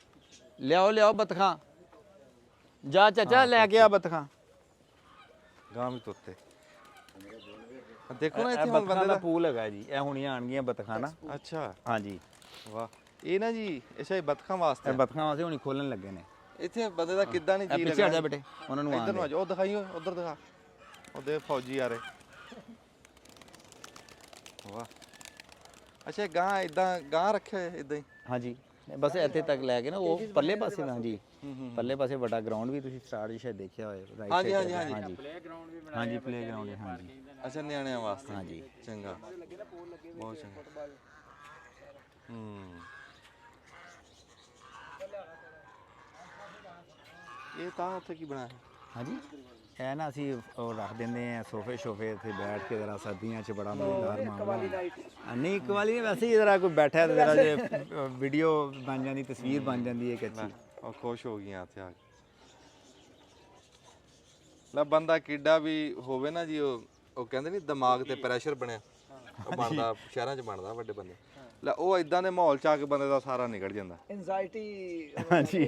ਲਿਆਓ ਬਤਖਾਂ ਜਾ ਚਾਚਾ ਲੈ ਕੇ ਆ ਬਤਖਾਂ ਗਾਂ ਵੀ ਤੁੱਤੇ ਦੇਖੋ ਨਾ ਇਹ ਇੱਥੇ ਹੁਣ ਬਤਖਾਂ ਬੰਦੇ ਦਾ ਦਾ ਪੂਲ ਹੈਗਾ ਜੀ ਇਹ ਹੁਣੀਆਂ ਆਣਗੀਆਂ ਬਤਖਾਂ ਨਾ ਅੱਛਾ ਹਾਂਜੀ ਵਾਹ ਇਹ ਨਾ ਜੀ ਅੱਛਾ ਇਹ ਬੱਤਖਾਂ ਵਾਸਤੇ ਇਹ ਬਤਖਾਂ ਵਾਸਤੇ ਹੁਣੀ ਖੋਲਣ ਲੱਗੇ ਨੇ ਇੱਥੇ ਬੰਦੇ ਦਾ ਕਿੱਦਾਂ ਨਹੀਂ ਇਹ ਜੀ ਪਿੱਛੇ ਹਟ ਜਾ ਲੱਗਦਾ ਬੇਟੇ ਉਹਨਾਂ ਨੂੰ ਇੱਧਰ ਨੂੰ ਆ ਆਣ ਜਾ ਉਹ ਦਿਖਾਈਓ ਉਧਰ ਦਿਖਾ ਉਹਦੇ ਫੌਜੀ ਆ ਰਹੇ ਵਾਹ ਅੱਛਾ ਗਾਂ ਇਦਾਂ ਗਾਂ ਰੱਖੇ ਹੋਏ ਇਦਾਂ ਹੀ ਹਾਂਜੀ ਬਸ ਇੱਥੇ ਤੱਕ ਲੈ ਕੇ ਨਾ ਉਹ ਪੱਲੇ ਪਾਸੇ ਨਾ ਜੀ ਪੱਲੇ ਪਾਸੇ ਵੱਡਾ ਗਰਾਊਂਡ ਵੀ ਤੁਸੀਂ ਸਟਾਰਟ ਹੀ ਸ਼ਾਇਦ ਦੇਖਿਆ ਹੋਏ ਰਾਈਟ ਹਾਂਜੀ, ਸਾਈਡ ਹਾਂਜੀ, ਹਾਂਜੀ ਪਲੇਗਰਾਉਂਡ ਵੀ ਬਣਾਇਆ ਹਾਂਜੀ ਪਲੇਗਰਾਉਂਡ ਹੈ ਹਾਂਜੀ ਅੱਛਾ ਨਿਆਣਿਆਂ ਵਾਸਤੇ ਹਾਂਜੀ ਚੰਗਾ ਬਹੁਤ ਚੰਗਾ ਇਹ ਤਾਂ ਉੱਥੇ ਕੀ ਬਣਾਇਆ ਹਾਂਜੀ ਇਹ ਨਾ ਅਸੀਂ ਉਹ ਰੱਖ ਦਿੰਦੇ ਆ ਸੋਫੇ ਸ਼ੋਫੇ ਇੱਥੇ ਬੈਠ ਕੇ ਜਰਾ ਸਰਦੀਆਂ 'ਚ ਬੜਾ ਮਜ਼ੇਦਾਰ ਮਾਹੌਲ ਨਹੀਂ ਇੱਕ ਵਾਲੀ ਵੈਸੇ ਹੀ ਜਰਾ ਕੋਈ ਬੈਠਾ ਤੇ ਜਰਾ ਜੇ ਵੀਡੀਓ ਬਣ ਜਾਂਦੀ ਤਸਵੀਰ ਬਣ ਜਾਂਦੀ ਹੈ ਇੱਕ ਅੱਛੀ ਉਹ ਖੁਸ਼ ਹੋ ਗਈਆਂ ਇੱਥੇ ਆ ਕੇ ਲੈ ਬੰਦਾ ਕਿੱਡਾ ਵੀ ਹੋਵੇ ਨਾ ਜੀ ਉਹ ਕਹਿੰਦੇ ਨਹੀਂ ਦਿਮਾਗ ਤੇ ਪ੍ਰੈਸ਼ਰ ਬਣਿਆ ਉਹ ਬਣਦਾ ਸ਼ਹਿਰਾਂ 'ਚ ਬਣਦਾ ਵੱਡੇ ਬੰਦੇ ਲੈ ਉਹ ਇਦਾਂ ਦੇ ਮਾਹੌਲ 'ਚ ਆ ਕੇ ਬੰਦੇ ਦਾ ਸਾਰਾ ਨਿਕਲ ਜਾਂਦਾ ਐਂਜ਼ਾਇਟੀ ਹਾਂਜੀ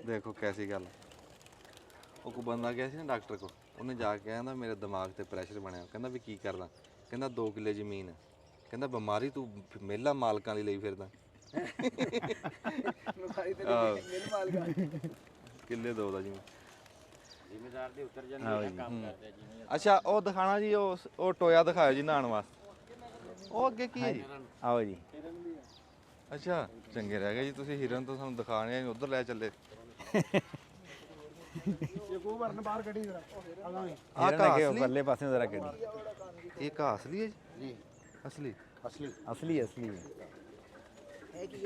ਦੇਖੋ ਕੈਸੀ ਗੱਲ ਉਹ ਕੋ ਬੰਦਾ ਗਿਆ ਸੀ ਨਾ ਡਾਕਟਰ ਕੋ ਉਹਨੇ ਜਾ ਕੇ ਕਹਿੰਦਾ ਮੇਰੇ ਦਿਮਾਗ ਤੇ ਪ੍ਰੈਸ਼ਰ ਬਣਿਆ ਕਹਿੰਦਾ ਵੀ ਕੀ ਕਰਦਾ ਕਹਿੰਦਾ 2 ਕਿੱਲੇ ਜ਼ਮੀਨ ਹੈ ਕਹਿੰਦਾ ਬਿਮਾਰੀ ਤੂੰ ਮੇਲਾ ਮਾਲਕਾਂ ਲਈ ਲਈ ਫਿਰਦਾ ਬਿਮਾਰੀ ਤੇ ਮਿਲ ਮਾਲਗਾ ਕਿੱਲੇ ਦੋ ਦਾ ਜੀ ਜ਼ਿਮੀਦਾਰ ਦੇ ਉਤਰ ਜਾਂਦੇ ਆ ਕੰਮ ਕਰਦੇ ਆ ਜਿਵੇਂ ਅੱਛਾ ਉਹ ਦਿਖਾਣਾ ਜੀ, ਉਹ ਟੋਇਆ ਦਿਖਾਓ ਜੀ ਨਹਾਉਣ ਵਾਸਤੇ। ਉਹ ਅੱਗੇ ਕੀ ਹੈ ਜੀ? ਆਓ ਜੀ। ਅੱਛਾ ਚੰਗੇ ਰਹਿ ਗਏ ਜੀ, ਤੁਸੀਂ ਹਿਰਨ ਤੋਂ ਸਾਨੂੰ ਦਿਖਾਣੇ ਉਧਰ ਲੈ ਚੱਲੇ। ਬਾਹਰ ਕੱਢੀ ਜਰਾ ਆਹ ਘਾਹ ਹਿਰਨ ਅਸਲੀ? ਪਰਲੇ ਪਾਸੇ ਜ਼ਰਾ ਕੱਢੀ। ਇਹ ਘਾਹ ਅਸਲੀ ਹੈ ਜੀ? ਅਸਲੀ ਅਸਲੀ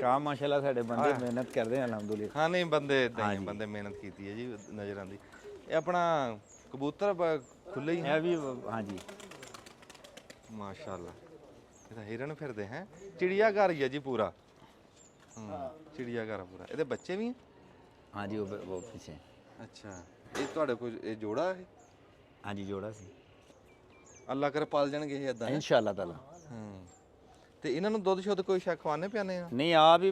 ਕੰਮ ਮਾਸ਼ਾਅੱਲਾ ਸਾਡੇ ਬੰਦੇ ਮਿਹਨਤ ਕਰਦੇ ਆ ਅਲਹਮਦੁਲਿਲਾ। ਹਾਂ ਨਹੀਂ ਬੰਦੇ ਏਦਾਂ ਹੀ ਆ, ਬੰਦੇ ਮਿਹਨਤ ਕੀਤੀ ਹੈ ਜੀ, ਨਜ਼ਰ ਆਉਂਦੀ। ਇਹ ਆਪਣਾ ਕਬੂਤਰ ਖੁੱਲੇ ਹੀ ਹੈ ਇਹ ਵੀ ਹਾਂਜੀ ਮਾਸ਼ਾਅੱਲਾ। ਇਹ ਤਾਂ ਹਿਰਨ ਫਿਰਦੇ ਹੈ, ਚਿੜੀਆ ਘਰ ਹੀ ਹੈ ਜੀ ਪੂਰਾ। ਚਿੜੀਆ ਘਰ ਪੂਰਾ। ਇਹਦੇ ਬੱਚੇ ਵੀ ਹੈ? ਹਾਂਜੀ ਉਹ ਪਿੱਛੇ। ਅੱਛਾ ਇਹ ਤੁਹਾਡੇ ਕੋਲ ਇਹ ਜੋੜਾ ਹੈ? ਹਾਂਜੀ ਜੋੜਾ ਸੀ। ਅੱਲਾ ਕਰ ਪਾਲ ਜਾਣਗੇ ਇਹ ਇਦਾਂ? ਇਨਸ਼ਾਅੱਲਾ ਤਾਲਾ। ਤੇ ਇਹਨਾਂ ਨੂੰ ਦੁੱਧ ਸ਼ੁੱਧ ਕੋਈ ਸ਼ੱਕ ਖਵਾਣੇ ਪਿਆਨੇ ਆ? ਨਹੀਂ ਆ ਵੀ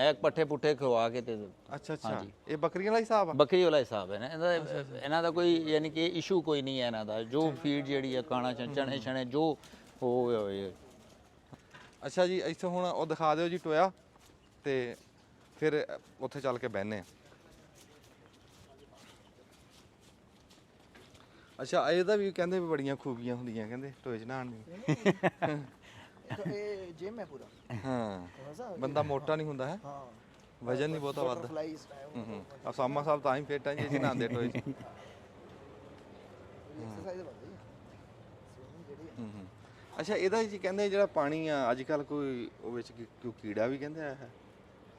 ਇੱਕ ਪੱਠੇ ਪੁੱਠੇ ਖਵਾ ਕੇ ਤੇ ਅੱਛਾ ਅੱਛਾ ਇਹ ਬੱਕਰੀਆਂ ਦਾ ਹਿਸਾਬ ਆ? ਬੱਕਰੀ ਵਾਲਾ ਹਿਸਾਬ ਹੈ ਨਾ ਇਹਨਾਂ ਦਾ ਕੋਈ ਯਾਨੀ ਕਿ ਇਸ਼ੂ ਕੋਈ ਨਹੀਂ ਹੈ ਇਹਨਾਂ ਦਾ। ਜੋ ਫੀਡ ਜਿਹੜੀ ਹੈ ਕਾਣਾ ਚਣੇ ਛਣੇ ਜੋ ਹੋਏ। ਅੱਛਾ ਜੀ ਇੱਥੇ ਹੁਣ ਉਹ ਦਿਖਾ ਦਿਓ ਜੀ ਟੋਇਆ, ਤੇ ਫਿਰ ਉੱਥੇ ਚੱਲ ਕੇ ਬਹਿਨੇ ਆ। ਅੱਛਾ ਇਹਦਾ ਵੀ ਕਹਿੰਦੇ ਵੀ ਬੜੀਆਂ ਖੂਬੀਆਂ ਹੁੰਦੀਆਂ ਕਹਿੰਦੇ ਟੋਏ 'ਚ ਨਹਾਉਣ ਦੀਆਂ। ਇਹ ਜਿਮ ਹੈ ਪੂਰਾ। ਹਾਂ ਬੰਦਾ ਮੋਟਾ ਨਹੀਂ ਹੁੰਦਾ ਹੈ, ਹਾਂ ਵਜਨ ਨਹੀਂ ਬਹੁਤਾ ਵੱਧਦਾ। ਫਲਾਈਸ ਆ ਸਾਮਾ ਸਾਹਿਬ ਤਾਂ ਹੀ ਫਿੱਟ ਆ ਜੀ, ਅਸੀਂ ਨਹਾਉਂਦੇ ਟੋਏ 'ਚ। ਐਕਸਰਸਾਈਜ਼ ਬਣਦੀ ਹੈ ਜਿਹੜੀ ਅੱਛਾ ਇਹਦਾ ਜੀ ਕਹਿੰਦੇ ਜਿਹੜਾ ਪਾਣੀ ਆ ਅੱਜ ਕੱਲ ਕੋਈ ਉਹ ਵਿੱਚ ਕੋਈ ਕੀੜਾ ਵੀ ਕਹਿੰਦੇ ਆਇਆ ਹੈ?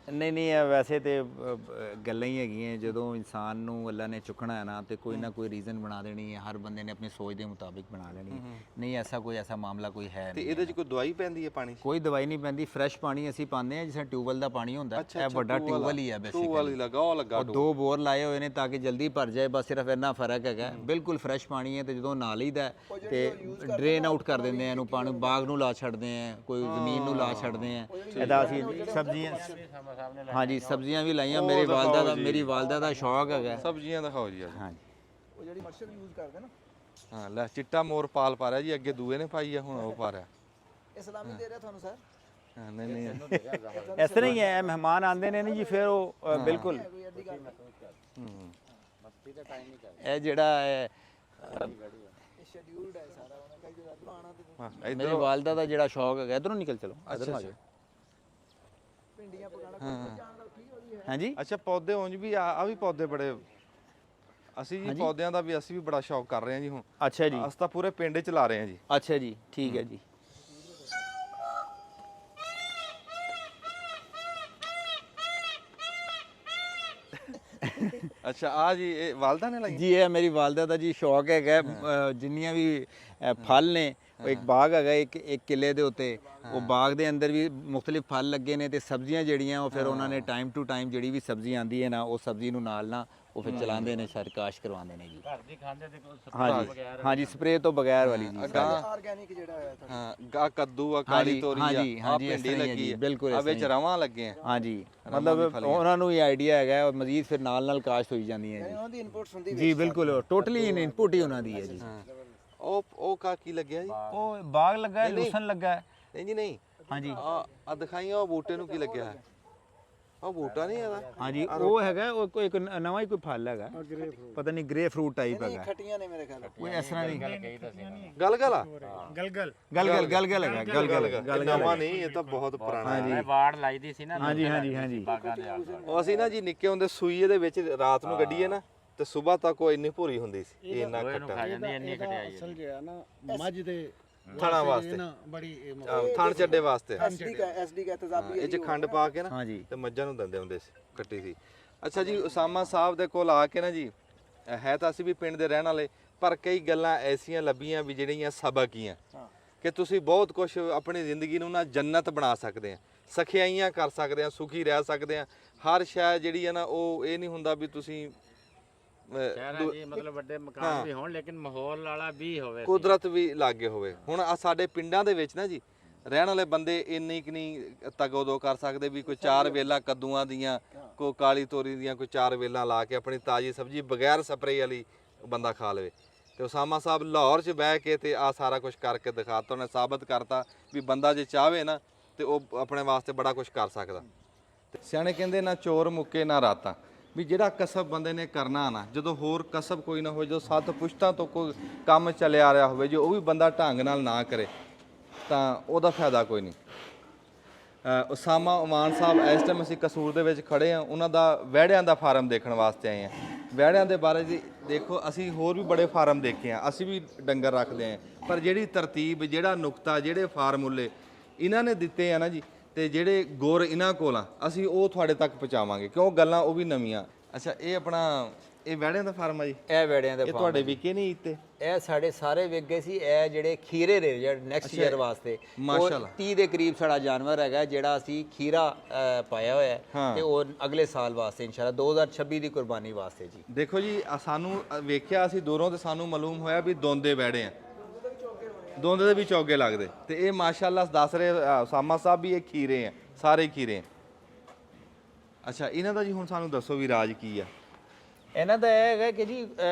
ਨਹੀਂ ਇਹ ਵੈਸੇ ਤੇ ਗੱਲਾਂ ਹੀ ਹੈਗੀਆਂ। ਜਦੋਂ ਇਨਸਾਨ ਨੂੰ ਅੱਲਾ ਨੇ ਚੁੱਕਣਾ ਹੈ ਨਾ ਤੇ ਕੋਈ ਨਾ ਕੋਈ ਰੀਜ਼ਨ ਬਣਾ ਦੇਣੀ ਹੈ। ਹਰ ਬੰਦੇ ਨੇ ਆਪਣੀ ਸੋਚ ਦੇ ਮੁਤਾਬਿਕ ਬਣਾ ਲੈਣੀ ਹੈ। ਨਹੀਂ ਐਸਾ ਮਾਮਲਾ ਕੋਈ ਹੈ ਤੇ ਨਹੀਂ। ਇਹਦੇ 'ਚ ਕੋਈ ਦਵਾਈ ਪੈਂਦੀ ਹੈ ਪਾਣੀ 'ਚ? ਕੋਈ ਦਵਾਈ ਨਹੀਂ ਪੈਂਦੀ। ਫਰੈਸ਼ ਪਾਣੀ ਅਸੀਂ ਪਾਉਂਦੇ ਹਾਂ, ਜਿਵੇਂ ਟਿਊਬਵੈਲ ਦਾ ਪਾਣੀ ਹੁੰਦਾ। ਇਹ ਵੱਡਾ ਟਿਊਬਵੈਲ ਹੀ ਹੈ ਟਿਊਬਵੈਲ ਹੀ ਬੇਸਿਕਲੀ। ਲੱਗਾ, ਉਹ ਲੱਗਾ ਉਹ 2 ਬੋਰ ਲਾਏ ਹੋਏ ਨੇ ਤਾਂ ਕਿ ਜਲਦੀ ਭਰ ਜਾਏ, ਬਸ ਸਿਰਫ ਇੰਨਾ ਫਰਕ ਹੈਗਾ। ਬਿਲਕੁਲ ਫਰੈਸ਼ ਪਾਣੀ ਹੈ ਤੇ ਜਦੋਂ ਨਹਾ ਲਈਦਾ ਤੇ ਡਰੇਨ ਆਊਟ ਕਰ ਦਿੰਦੇ ਆ ਇਹਨੂੰ, ਪਾਣੀ ਬਾਗ ਨੂੰ ਲਾ ਛੱਡਦੇ ਆ, ਕੋਈ ਜ਼ਮੀਨ ਨੂੰ ਲਾ ਛੱਡਦੇ ਆ। ਇਹਦਾ ਅਸੀਂ ਸਬਜ਼ੀਆਂ ਹਾਂਜੀ ਸਬਜ਼ੀਆਂ ਵੀ ਲਾਈਆਂ। ਮੇਰੀ ਵਾਲਦਾ ਦਾ ਸ਼ੌਕ ਹੈਗਾ। ਸਬਜ਼ੀਆਂ ਦਿਖਾਓ ਜੀ ਅੱਜ। ਹਾਂਜੀ ਉਹ ਜਿਹੜੀ ਮਰਸ਼ਲ ਯੂਜ਼ ਕਰਦੇ ਨਾ। ਹਾਂ ਲੈ ਚਿੱਟਾ ਮੋਰ ਪਾਲ ਪਾ ਰਿਹਾ ਜੀ, ਅੱਗੇ ਦੂਏ ਨੇ ਪਾਈ ਆ, ਹੁਣ ਉਹ ਪਾ ਰਿਹਾ। ਇਸਲਾਮੀ ਦੇ ਰਿਹਾ ਤੁਹਾਨੂੰ ਸਰ। ਹਾਂ ਨਹੀਂ ਇਸ ਤਰ੍ਹਾਂ ਹੀ ਹੈ। ਮਹਿਮਾਨ ਆਉਂਦੇ ਨੇ ਜੀ ਫਿਰ ਉਹ ਬਿਲਕੁਲ ਕੋਈ ਐਡੀ ਗੱਲ ਇਹ ਜਿਹੜਾ ਹੈ ਸ਼ੈਡਿਊਲਡ ਹੈ ਸਾਰਾ। ਉਹਨਾਂ ਕਈ ਜਗ੍ਹਾ ਤੋਂ ਆਣਾ ਤੇ ਹਾਂ ਮੇਰੀ ਵਾਲਦਾ ਦਾ ਜਿਹੜਾ ਸ਼ੌਕ ਹੈਗਾ। ਇਧਰੋਂ ਨਿਕਲ ਚਲੋ, ਇਧਰ ਆ ਜਾਓ। ਭਿੰਡੀਆਂ ਪਕਾਣਾ ਕੋਈ ਜਾਣ ਦਾ ਠੀਕ ਹੋਈ ਹੈ। ਹਾਂਜੀ ਅੱਛਾ ਪੌਦੇ ਉਂਝ ਵੀ ਆ ਵੀ ਪੌਦੇ ਬੜੇ, ਅਸੀਂ ਜੀ ਪੌਦਿਆਂ ਦਾ ਵੀ ਅਸੀਂ ਵੀ ਬੜਾ ਸ਼ੌਕ ਕਰ ਰਹੇ ਹਾਂ ਜੀ ਹੁਣ। ਅੱਛਾ ਜੀ ਅਸੀਂ ਤਾਂ ਪੂਰੇ ਪਿੰਡ 'ਚ ਲਾ ਰਹੇ ਹਾਂ ਜੀ। ਅੱਛਾ ਜੀ ਠੀਕ ਹੈ ਜੀ। ਅੱਛਾ ਆ ਜੀ ਇਹ ਵਾਲਦਾ ਨੇ ਲਾਈ? ਜੀ ਇਹ ਮੇਰੀ ਵਾਲਦਾ ਦਾ ਜੀ ਸ਼ੌਕ ਹੈਗਾ। ਜਿੰਨੀਆਂ ਵੀ ਫਲ ਨੇ, ਉਹ ਇੱਕ ਬਾਗ ਹੈਗਾ ਇੱਕ ਕਿਲੇ ਦੇ ਉੱਤੇ। ਉਹ ਬਾਗ ਦੇ ਅੰਦਰ ਵੀ ਮੁxtਲਿਫ ਫਲ ਲੱਗੇ ਨੇ ਤੇ ਸਬਜ਼ੀਆਂ ਜਿਹੜੀਆਂ ਉਹ ਫਿਰ ਉਹਨਾਂ ਨੇ ਟਾਈਮ ਟੂ ਟਾਈਮ ਜਿਹੜੀ ਵੀ ਸਬਜ਼ੀ ਆਂਦੀ ਹੈ ਨਾ, ਉਹ ਸਬਜ਼ੀ ਨੂੰ ਨਾਲ ਨਾ ਉਹ ਫਿਰ ਚਲਾਉਂਦੇ ਨੇ, ਸਰਕਾਸ਼ ਕਰਵਾਉਂਦੇ ਨੇ ਜੀ। ਘਰ ਦੀ ਖਾਂਦੇ ਤੇ ਕੋਈ ਹਾਂਜੀ ਸਪਰੇਅ ਤੋਂ ਬਗੈਰ ਵਾਲੀ ਜੀ। ਆਰਗੈਨਿਕ ਜਿਹੜਾ ਹੈ ਤੁਹਾਡਾ। ਹਾਂ ਗਾ ਕੱਦੂ ਆ, ਕਾਲੀ ਤੋਰੀ ਆ, ਆ ਭਿੰਡੀ ਲੱਗੀ ਆ, ਬਿਲਕੁਲ ਆ ਵਿੱਚ ਰਵਾਂ ਲੱਗੇ ਆ। ਹਾਂਜੀ ਮਤਲਬ ਉਹਨਾਂ ਨੂੰ ਇਹ ਆਈਡੀਆ ਹੈਗਾ, ਔਰ ਮਜ਼ੀਦ ਫਿਰ ਨਾਲ ਕਾਸ਼ਤ ਹੋਈ ਜਾਂਦੀ ਹੈ ਉਹਨਾਂ ਦੀ ਇਨਪੁਟਸ ਹੁੰਦੀ ਜੀ। ਬਿਲਕੁਲ ਟੋਟਲੀ ਇਨਪੁਟ ਹੀ ਉਹਨਾਂ ਦੀ ਹੈ ਜੀ। ਉਹ ਕਾ ਕੀ ਲੱਗਿਆ ਜੀ? ਉਹ ਬਾਗ ਲੱਗਾ ਹੈ, ਲੂਸਨ ਲੱਗਾ ਹੈ। ਨਹੀਂ ਜੀ ਨਹੀਂ। ਹਾਂਜੀ ਆ ਦਿਖਾਈ ਉਹ ਬੂਟੇ ਨੂੰ ਕੀ ਲੱਗਿਆ ਹੈ? ਉਹ ਬੂਟਾ ਨਹੀਂ ਹੈਗਾ? ਹਾਂਜੀ ਉਹ ਹੈਗਾ, ਉਹ ਕੋਈ ਇੱਕ ਨਵਾਂ ਹੀ ਕੋਈ ਫਲ ਹੈਗਾ, ਪਤਾ ਨਹੀਂ ਗ੍ਰੇ ਫਰੂਟ ਟਾਈਪ ਹੈਗਾ। ਖਟੀਆਂ ਨੇ ਮੇਰੇ ਖਿਆਲ। ਕੋਈ ਇਸ ਤਰ੍ਹਾਂ ਦੀ ਗਲਗਲ ਆ? ਗਲਗਲ ਹੈਗਾ। ਗਲਗਲ ਨਵਾਂ ਨਹੀਂ, ਇਹ ਤਾਂ ਬਹੁਤ ਪੁਰਾਣਾ ਹੈ। ਇਹ ਵਾੜ ਲਾਈਦੀ ਸੀ ਨਾ ਹਾਂਜੀ ਬਾਗਾਂ ਦੇ ਆਲੇ ਦੁਆਲੇ। ਉਹ ਅਸੀਂ ਨਾ ਜੀ ਨਿੱਕੇ ਹੁੰਦੇ ਸੂਈ ਦੇ ਵਿੱਚ ਰਾਤ ਨੂੰ ਗੱਡੀਏ ਨਾ ਤੇ ਸਵੇਰ ਤੱਕ ਉਹ ਇੰਨੀ ਭੂਰੀ ਹੁੰਦੀ ਸੀ, ਇਹ ਇੰਨਾ ਇਹਨੂੰ ਖੱਟਾ ਖਾ ਜਾਂਦੀ ਇੰਨੀ ਖਟਿਆਈ ਅਸਲ ਜਿਹੜਾ ਨਾ ਮੱਝ ਦੇ ਥਾਣਾ ਵਾਸਤੇ, ਬੜੀ ਥਣ ਚੱਡੇ ਵਾਸਤੇ। ਐਸਡੀ ਕਾ ਤਜ਼ਾਬੀ ਇਹ ਚ ਖੰਡ ਪਾ ਕੇ ਨਾ ਹਾਂਜੀ ਤੇ ਮੱਝਾਂ ਨੂੰ ਦਿੰਦੇ ਹੁੰਦੇ ਸੀ, ਕੱਟੀ ਸੀ। ਅੱਛਾ ਜੀ ਉਸਾਮਾ ਸਾਹਿਬ ਦੇ ਕੋਲ ਆ ਕੇ ਨਾ ਜੀ, ਹੈ ਤਾਂ ਅਸੀਂ ਵੀ ਪਿੰਡ ਦੇ ਰਹਿਣ ਵਾਲੇ, ਪਰ ਕਈ ਗੱਲਾਂ ਐਸੀਆਂ ਲੱਭੀਆਂ ਵੀ ਜਿਹੜੀਆਂ ਸਬਕ ਹੀ ਆ ਕਿ ਤੁਸੀਂ ਬਹੁਤ ਕੁਝ ਆਪਣੀ ਜ਼ਿੰਦਗੀ ਨੂੰ ਨਾ ਜੰਨਤ ਬਣਾ ਸਕਦੇ ਆ, ਸਖਿਆਈਆਂ ਕਰ ਸਕਦੇ ਆ, ਸੁਖੀ ਰਹਿ ਸਕਦੇ ਆ। ਹਰ ਸ਼ੈ ਜਿਹੜੀ ਆ ਨਾ ਉਹ ਇਹ ਨਹੀਂ ਹੁੰਦਾ ਵੀ ਤੁਸੀਂ ਸ਼ਹਿਰਾਂ 'ਚ ਮਤਲਬ ਵੱਡੇ ਮਕਾਨ ਵੀ ਹੋਣ ਲੇਕਿਨ ਮਾਹੌਲ ਵਾਲਾ ਵੀ ਹੋਵੇ, ਕੁਦਰਤ ਵੀ ਲਾਗੇ ਹੋਵੇ। ਹੁਣ ਆ ਸਾਡੇ ਪਿੰਡਾਂ ਦੇ ਵਿੱਚ ਨਾ ਜੀ ਰਹਿਣ ਵਾਲੇ ਬੰਦੇ ਇੰਨੀ ਕਿ ਨਹੀਂ ਤਗੋਦੋ ਕਰ ਸਕਦੇ ਵੀ ਕੋਈ 4 ਵੇਲਾਂ ਕੱਦੂਆਂ ਦੀਆਂ, ਕੋਈ ਕਾਲੀ ਤੋਰੀ ਦੀਆਂ ਕੋਈ 4 ਵੇਲਾਂ ਲਾ ਕੇ ਆਪਣੀ ਤਾਜ਼ੀ ਸਬਜ਼ੀ ਬਗੈਰ ਸਪਰੇਅ ਵਾਲੀ ਬੰਦਾ ਖਾ ਲਵੇ। ਤੇ ਉਸਾਮਾ ਸਾਹਿਬ ਲਾਹੌਰ 'ਚ ਬਹਿ ਕੇ ਤੇ ਆ ਸਾਰਾ ਕੁਝ ਕਰਕੇ ਦਿਖਾਤਾ, ਉਹਨੇ ਸਾਬਤ ਕਰਤਾ ਵੀ ਬੰਦਾ ਜੇ ਚਾਹਵੇ ਨਾ ਤੇ ਉਹ ਆਪਣੇ ਵਾਸਤੇ ਬੜਾ ਕੁਝ ਕਰ ਸਕਦਾ। ਸਿਆਣੇ ਕਹਿੰਦੇ ਨਾ ਚੋਰ ਮੁੱਕੇ ਨਾ ਰਾਤਾਂ। ਵੀ ਜਿਹੜਾ ਕਸਬ ਬੰਦੇ ਨੇ ਕਰਨਾ ਨਾ, ਜਦੋਂ ਹੋਰ ਕਸਬ ਕੋਈ ਨਾ ਹੋਵੇ, ਜਦੋਂ 7 ਪੁਸ਼ਤਾਂ ਤੋਂ ਕੋਈ ਕੰਮ ਚੱਲਿਆ ਆ ਰਿਹਾ ਹੋਵੇ, ਜੇ ਉਹ ਵੀ ਬੰਦਾ ਢੰਗ ਨਾਲ ਨਾ ਕਰੇ ਤਾਂ ਉਹਦਾ ਫਾਇਦਾ ਕੋਈ ਨਹੀਂ। ਉਸਾਮਾ ਉਮਾਨ ਸਾਹਿਬ ਇਸ ਟਾਈਮ ਅਸੀਂ ਕਸੂਰ ਦੇ ਵਿੱਚ ਖੜੇ ਆ, ਉਹਨਾਂ ਦਾ ਵਹਿੜਿਆਂ ਦਾ ਫਾਰਮ ਦੇਖਣ ਵਾਸਤੇ ਆਏ ਆ। ਵਹਿੜਿਆਂ ਦੇ ਬਾਰੇ ਜੀ ਦੇਖੋ, ਅਸੀਂ ਹੋਰ ਵੀ ਬੜੇ ਫਾਰਮ ਦੇਖੇ ਆ, ਅਸੀਂ ਵੀ ਡੰਗਰ ਰੱਖਦੇ ਆ, ਪਰ ਜਿਹੜੀ ਤਰਤੀਬ, ਜਿਹੜਾ ਨੁਕਤਾ, ਜਿਹੜੇ ਫਾਰਮੂਲੇ ਇਹਨਾਂ ਨੇ ਦਿੱਤੇ ਆ ਨਾ ਜੀ, ਤੇ ਜਿਹੜੇ ਗੁਰ ਇਹਨਾਂ ਕੋਲ ਆ, ਅਸੀਂ ਉਹ ਤੁਹਾਡੇ ਤੱਕ ਪਹੁੰਚਾਵਾਂਗੇ, ਕਿਉਂ ਗੱਲਾਂ ਉਹ ਵੀ ਨਵੀਆਂ। ਅੱਛਾ, ਇਹ ਆਪਣਾ ਇਹ ਵਹਿੜਿਆਂ ਦਾ ਫਾਰਮ ਆ ਜੀ? ਇਹ ਵੜਿਆਂ ਦੇ ਇਹ ਤੁਹਾਡੇ ਵਿਕੇ ਨਹੀਂ ਇੱਥੇ? ਇਹ ਸਾਡੇ ਸਾਰੇ ਵਿਕ ਗਏ ਸੀ। ਇਹ ਜਿਹੜੇ ਖੀਰੇ ਨੇ ਜਿਹੜੇ ਨੈਕਸਟ ਈਅਰ ਵਾਸਤੇ, ਮਾਸ਼ਾਅੱਲਾ 30 ਦੇ ਕਰੀਬ ਸਾਡਾ ਜਾਨਵਰ ਹੈਗਾ ਜਿਹੜਾ ਅਸੀਂ ਖੀਰਾ ਪਾਇਆ ਹੋਇਆ ਹੈ, ਤੇ ਉਹ ਅਗਲੇ ਸਾਲ ਵਾਸਤੇ ਇਨਸ਼ਾਅੱਲਾ 2026 ਦੀ ਕੁਰਬਾਨੀ ਵਾਸਤੇ ਜੀ। ਦੇਖੋ ਜੀ, ਸਾਨੂੰ ਵੇਖਿਆ ਅਸੀਂ ਦੂਰੋਂ ਤੇ ਸਾਨੂੰ ਮਾਲੂਮ ਹੋਇਆ ਵੀ ਦੋਂਦੇ ਵਹਿੜੇ ਆ, ਦੋਂਦੇ ਦੇ ਵੀ ਚੌਗੇ ਲੱਗਦੇ, ਤੇ ਇਹ ਮਾਸ਼ਾਅੱਲਾ ਦੱਸ ਰਹੇ ਉਸਾਮਾ ਸਾਹਿਬ ਵੀ ਇਹ ਖੀਰੇ ਆ, ਸਾਰੇ ਖੀਰੇ ਆ। ਅੱਛਾ, ਇਹਨਾਂ ਦਾ ਜੀ ਹੁਣ ਸਾਨੂੰ ਦੱਸੋ ਵੀ ਰਾਜ ਕੀ ਆ? ਇਹਨਾਂ ਦਾ ਇਹ ਹੈਗਾ ਕਿ ਜੀ